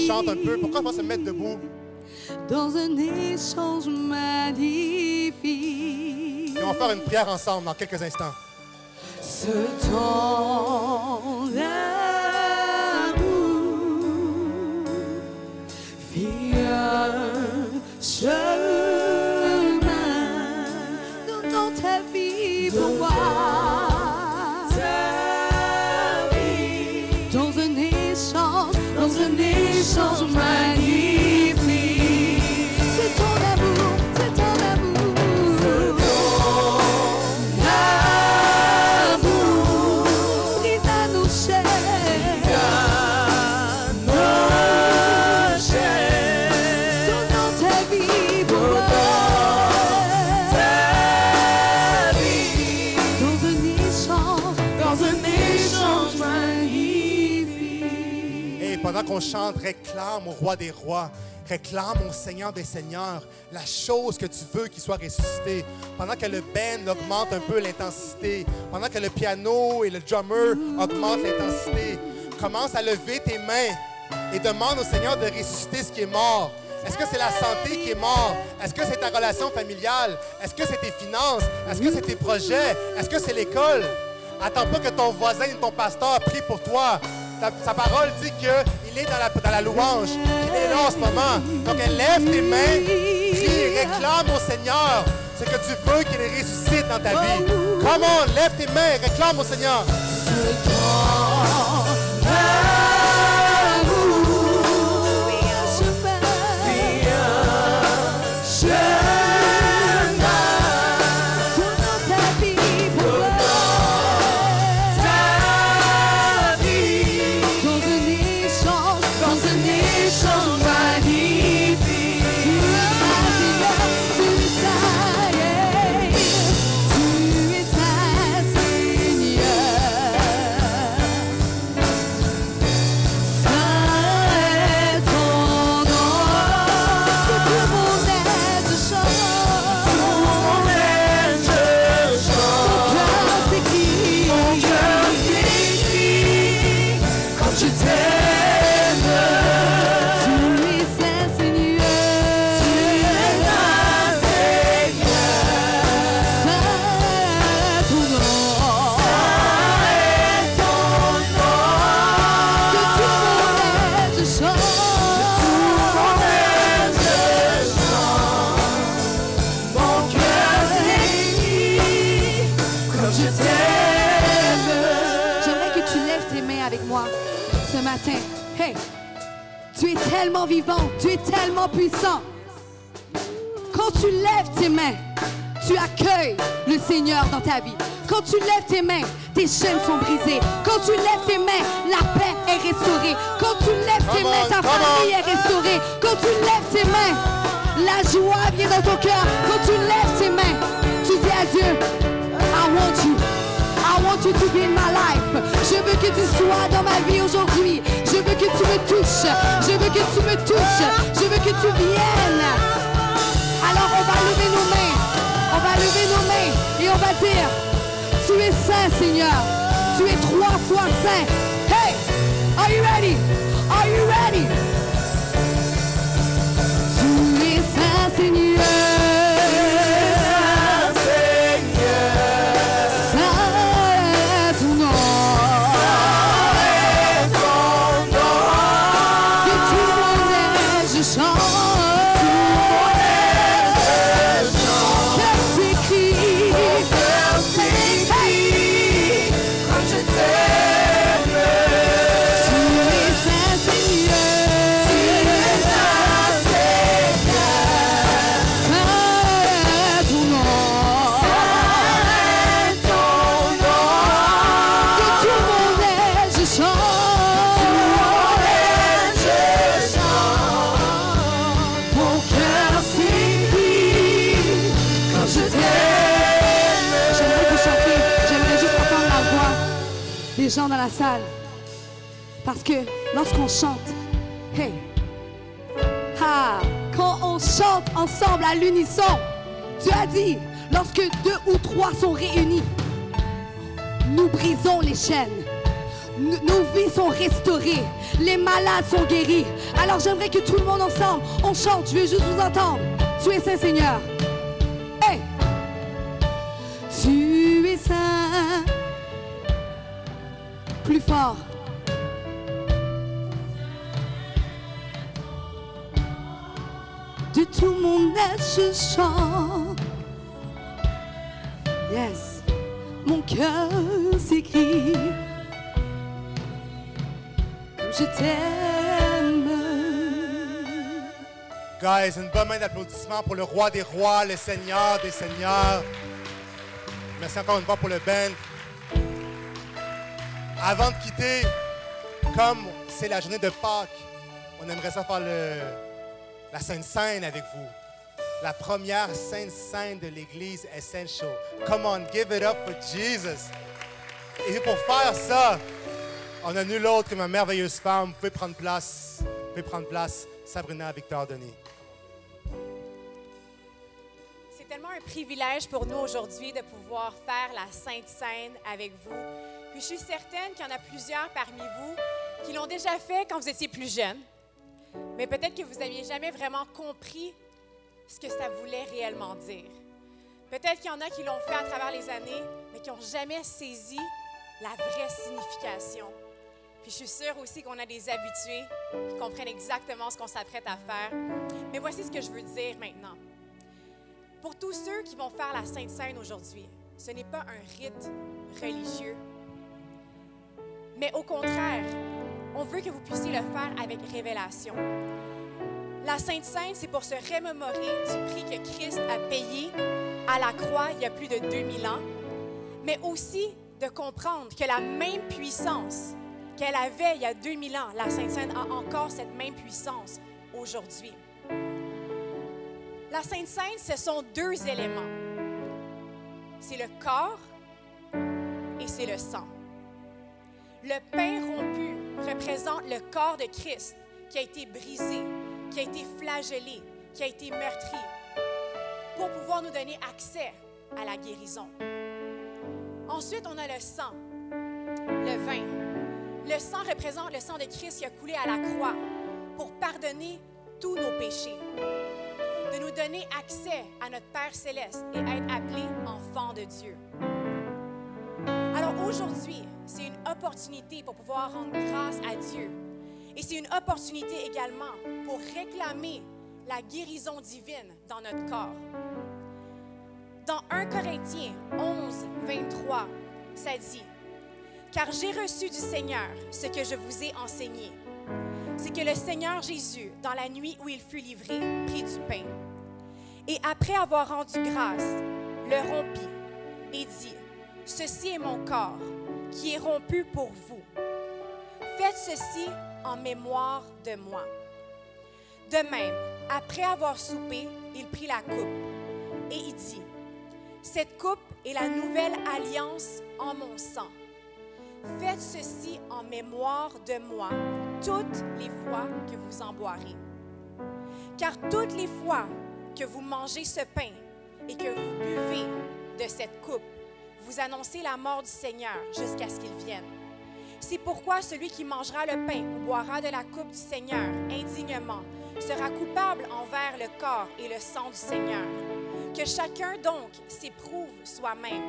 Speaker 7: chante un peu? Pourquoi ne pas se mettre debout?
Speaker 2: Dans un échange magnifique.
Speaker 7: Et on va faire une prière ensemble dans quelques instants.
Speaker 2: Ce temps d'amour fit un chemin. Donnons ta vie pour moi. Dans un échange magnifique. C'est ton amour, c'est ton amour. C'est ton amour. Brise à nos chairs. Donnons ta vie pour moi. Dans un échange magnifique.
Speaker 7: Pendant qu'on chante, réclame au roi des rois, réclame au Seigneur des seigneurs la chose que tu veux qu'il soit ressuscité. Pendant que le band augmente un peu l'intensité, pendant que le piano et le drummer augmentent l'intensité, commence à lever tes mains et demande au Seigneur de ressusciter ce qui est mort. Est-ce que c'est la santé qui est morte? Est-ce que c'est ta relation familiale? Est-ce que c'est tes finances? Est-ce que c'est tes projets? Est-ce que c'est l'école? Attends pas que ton voisin ou ton pasteur prie pour toi. Sa parole dit qu'il est dans la louange, qu'il est là en ce moment. Donc, elle lève tes mains, crie, réclame au Seigneur ce que tu veux qu'il ressuscite dans ta vie. Come on, lève tes mains, réclame au Seigneur.
Speaker 2: Tu es tellement vivant, tu es tellement puissant. Quand tu lèves tes mains, tu accueilles le Seigneur dans ta vie. Quand tu lèves tes mains, tes chaînes sont brisées. Quand tu lèves tes mains, la paix est restaurée. Quand tu lèves tes mains, ta famille est restaurée. Quand tu lèves tes mains, la joie vient dans ton cœur. Quand tu lèves tes mains, tu dis à Dieu, I want you want you to be in my life. Je veux que tu sois dans ma vie aujourd'hui. Je veux que tu me touches. Je veux que tu me touches. Je veux que tu viennes. Alors on va lever nos mains. On va lever nos mains et on va dire, tu es saint, Seigneur. Tu es 3 fois saint. Hey, are you ready? Are you ready? Tu es saint, Seigneur. Gens dans la salle, parce que lorsqu'on chante, hey, quand on chante ensemble à l'unisson, tu as dit, lorsque 2 ou 3 sont réunis, nous brisons les chaînes, nos vies sont restaurées, les malades sont guéris. Alors j'aimerais que tout le monde ensemble, on chante, je veux juste vous entendre. Tu es saint, Seigneur. Hey, tu es saint. Plus fort. De tout mon être je chante. Yes. Mon cœur s'écrie comme je t'aime.
Speaker 7: Guys, une bonne main d'applaudissement pour le roi des rois, le seigneur des seigneurs. Merci encore une fois pour le band. Avant de quitter, comme c'est la journée de Pâques, on aimerait ça faire la Sainte Seine avec vous. La première Sainte Seine de l'Église Essential. Come on, give it up for Jesus. Et pour faire ça, on a nul autre que ma merveilleuse femme. Vous pouvez prendre place. Vous pouvez prendre place, Sabrina Victor Denis.
Speaker 5: C'est tellement un privilège pour nous aujourd'hui de pouvoir faire la Sainte Seine avec vous. Puis je suis certaine qu'il y en a plusieurs parmi vous qui l'ont déjà fait quand vous étiez plus jeune. Mais peut-être que vous n'aviez jamais vraiment compris ce que ça voulait réellement dire. Peut-être qu'il y en a qui l'ont fait à travers les années, mais qui n'ont jamais saisi la vraie signification. Puis je suis sûre aussi qu'on a des habitués qui comprennent exactement ce qu'on s'apprête à faire. Mais voici ce que je veux dire maintenant. Pour tous ceux qui vont faire la Sainte Seine aujourd'hui, ce n'est pas un rite religieux, mais au contraire, on veut que vous puissiez le faire avec révélation. La Sainte Seine, c'est pour se remémorer du prix que Christ a payé à la croix il y a plus de 2000 ans, mais aussi de comprendre que la même puissance qu'elle avait il y a 2000 ans, la Sainte Seine a encore cette même puissance aujourd'hui. La Sainte Seine, ce sont 2 éléments. C'est le corps et c'est le sang. Le pain rompu représente le corps de Christ qui a été brisé, qui a été flagellé, qui a été meurtri, pour pouvoir nous donner accès à la guérison. Ensuite, on a le sang, le vin. Le sang représente le sang de Christ qui a coulé à la croix pour pardonner tous nos péchés, de nous donner accès à notre Père céleste et être appelés enfants de Dieu. Alors aujourd'hui, c'est une opportunité pour pouvoir rendre grâce à Dieu. Et c'est une opportunité également pour réclamer la guérison divine dans notre corps. Dans 1 Corinthiens 11, 23, ça dit « Car j'ai reçu du Seigneur ce que je vous ai enseigné. C'est que le Seigneur Jésus, dans la nuit où il fut livré, prit du pain. Et après avoir rendu grâce, le rompit et dit « Ceci est mon corps, qui est rompu pour vous. Faites ceci en mémoire de moi. » De même, après avoir soupé, il prit la coupe et il dit « Cette coupe est la nouvelle alliance en mon sang. Faites ceci en mémoire de moi toutes les fois que vous en boirez. Car toutes les fois que vous mangez ce pain et que vous buvez de cette coupe, vous annoncez la mort du Seigneur jusqu'à ce qu'il vienne. C'est pourquoi celui qui mangera le pain ou boira de la coupe du Seigneur indignement sera coupable envers le corps et le sang du Seigneur. Que chacun donc s'éprouve soi-même.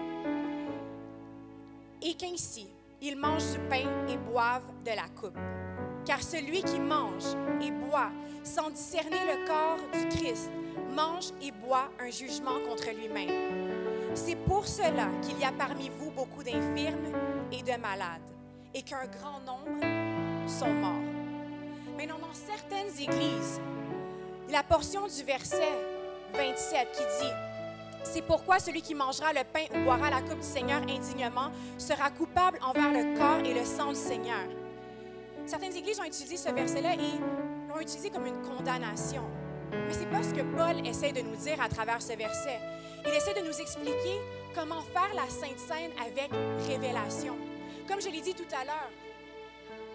Speaker 5: Et qu'ainsi, il mange du pain et boive de la coupe. Car celui qui mange et boit sans discerner le corps du Christ mange et boit un jugement contre lui-même. C'est pour cela qu'il y a parmi vous beaucoup d'infirmes et de malades, et qu'un grand nombre sont morts. Maintenant, dans certaines églises, la portion du verset 27 qui dit « C'est pourquoi celui qui mangera le pain ou boira la coupe du Seigneur indignement sera coupable envers le corps et le sang du Seigneur. » Certaines églises ont utilisé ce verset-là et l'ont utilisé comme une condamnation. Mais ce n'est pas ce que Paul essaie de nous dire à travers ce verset. Il essaie de nous expliquer comment faire la Sainte Seine avec révélation. Comme je l'ai dit tout à l'heure,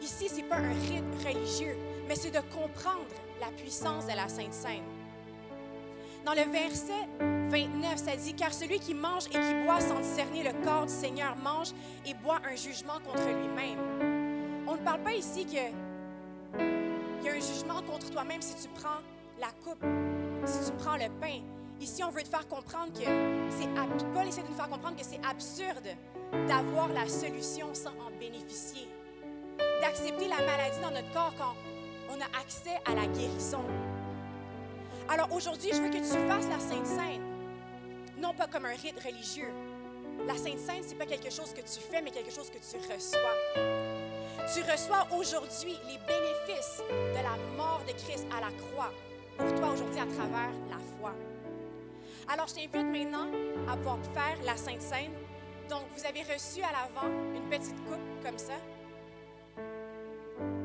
Speaker 5: ici, ce n'est pas un rite religieux, mais c'est de comprendre la puissance de la Sainte Seine. Dans le verset 29, ça dit « Car celui qui mange et qui boit sans discerner le corps du Seigneur mange et boit un jugement contre lui-même. » On ne parle pas ici qu'il y a un jugement contre toi-même si tu prends la coupe, si tu prends le pain. Ici, on veut te faire comprendre que Paul essaie de nous faire comprendre que c'est absurde d'avoir la solution sans en bénéficier, d'accepter la maladie dans notre corps quand on a accès à la guérison. Alors aujourd'hui, je veux que tu fasses la Sainte Seine, non pas comme un rite religieux. La Sainte Seine, ce n'est pas quelque chose que tu fais, mais quelque chose que tu reçois. Tu reçois aujourd'hui les bénéfices de la mort de Christ à la croix pour toi aujourd'hui à travers la foi. Alors, je t'invite maintenant à pouvoir faire la Sainte Seine. Donc, vous avez reçu à l'avant une petite coupe comme ça.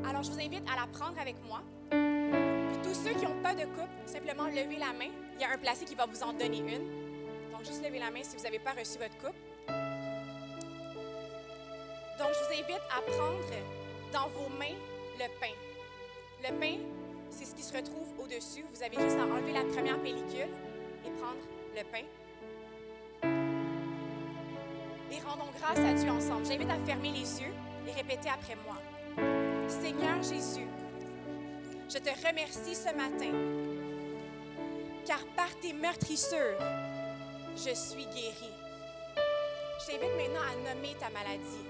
Speaker 5: Alors, je vous invite à la prendre avec moi. Puis, tous ceux qui n'ont pas de coupe, simplement levez la main. Il y a un placé qui va vous en donner une. Donc, juste levez la main si vous n'avez pas reçu votre coupe. Donc, je vous invite à prendre dans vos mains le pain. Le pain, c'est ce qui se retrouve au-dessus. Vous avez juste à enlever la première pellicule et prendre le pain. Et rendons grâce à Dieu ensemble. J'invite à fermer les yeux et répéter après moi. Seigneur Jésus, je te remercie ce matin, car par tes meurtrissures, je suis guérie. Je t'invite maintenant à nommer ta maladie.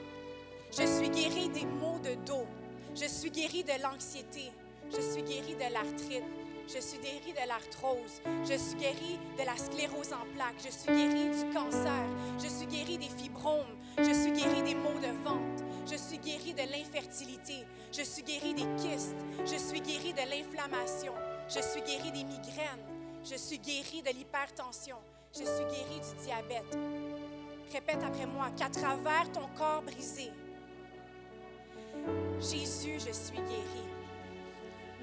Speaker 5: Je suis guérie des maux de dos. Je suis guérie de l'anxiété. Je suis guérie de l'arthrite. Je suis guérie de l'arthrose. Je suis guérie de la sclérose en plaques. Je suis guérie du cancer. Je suis guérie des fibromes. Je suis guérie des maux de ventre. Je suis guérie de l'infertilité. Je suis guérie des kystes. Je suis guérie de l'inflammation. Je suis guérie des migraines. Je suis guérie de l'hypertension. Je suis guérie du diabète. Répète après moi, qu'à travers ton corps brisé, Jésus, je suis guérie.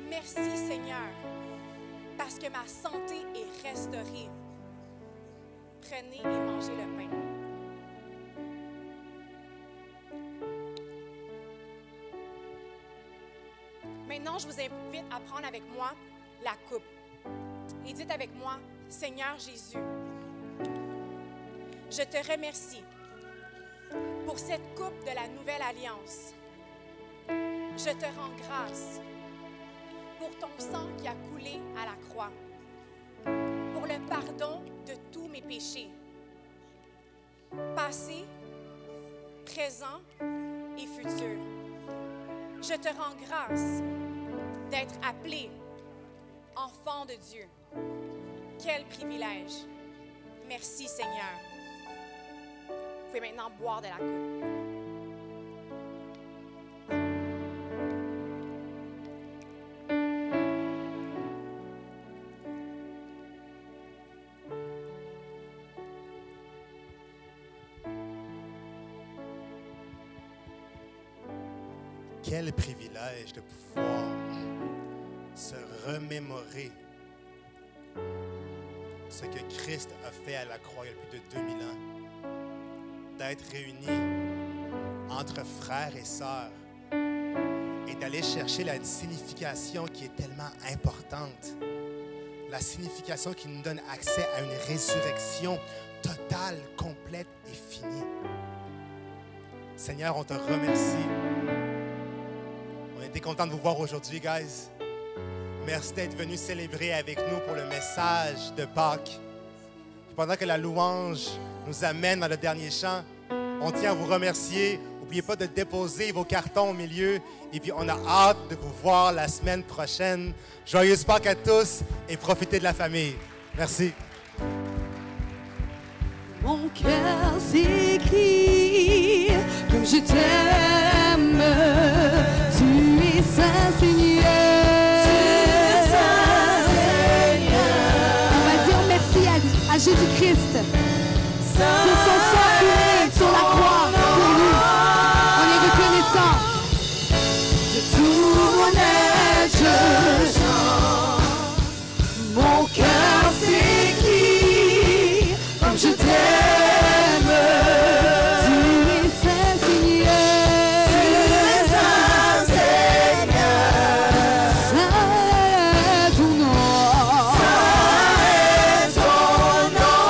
Speaker 5: Merci Seigneur, parce que ma santé est restaurée. Prenez et mangez le pain. Maintenant, je vous invite à prendre avec moi la coupe. Et dites avec moi, Seigneur Jésus, je te remercie pour cette coupe de la nouvelle alliance. Je te rends grâce pour ton sang qui a coulé à la croix, pour le pardon de tous mes péchés, passés, présents et futurs. Je te rends grâce d'être appelé enfant de Dieu. Quel privilège! Merci Seigneur. Vous pouvez maintenant boire de la coupe.
Speaker 7: Quel privilège de pouvoir se remémorer ce que Christ a fait à la croix il y a plus de 2000 ans, d'être réunis entre frères et sœurs et d'aller chercher la signification qui est tellement importante, la signification qui nous donne accès à une résurrection totale, complète et finie. Seigneur, on te remercie. On était contents de vous voir aujourd'hui, guys. Merci d'être venus célébrer avec nous pour le message de Pâques. Et pendant que la louange nous amène dans le dernier chant, on tient à vous remercier. N'oubliez pas de déposer vos cartons au milieu. Et puis, on a hâte de vous voir la semaine prochaine. Joyeuse Pâques à tous et profitez de la famille. Merci.
Speaker 2: Mon cœur s'écrie comme je t'aime. Tu es Saint Seigneur. On va dire merci à Jésus-Christ pour son sang coulé sur la croix pour nous. On est reconnaissant. De tout mon être, je chante. Mon cœur s'écrie comme je t'aime. Tu es Saint Seigneur. Tu es Saint Seigneur. Saint est ton nom. Saint est ton nom.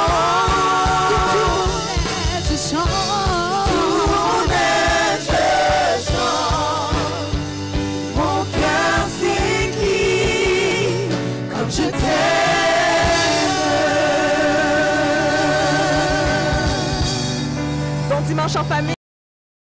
Speaker 2: De tout mon être, je chante. De tout mon être, je chante. Mon cœur s'écrie comme je t'aime.
Speaker 3: Bon dimanche en famille.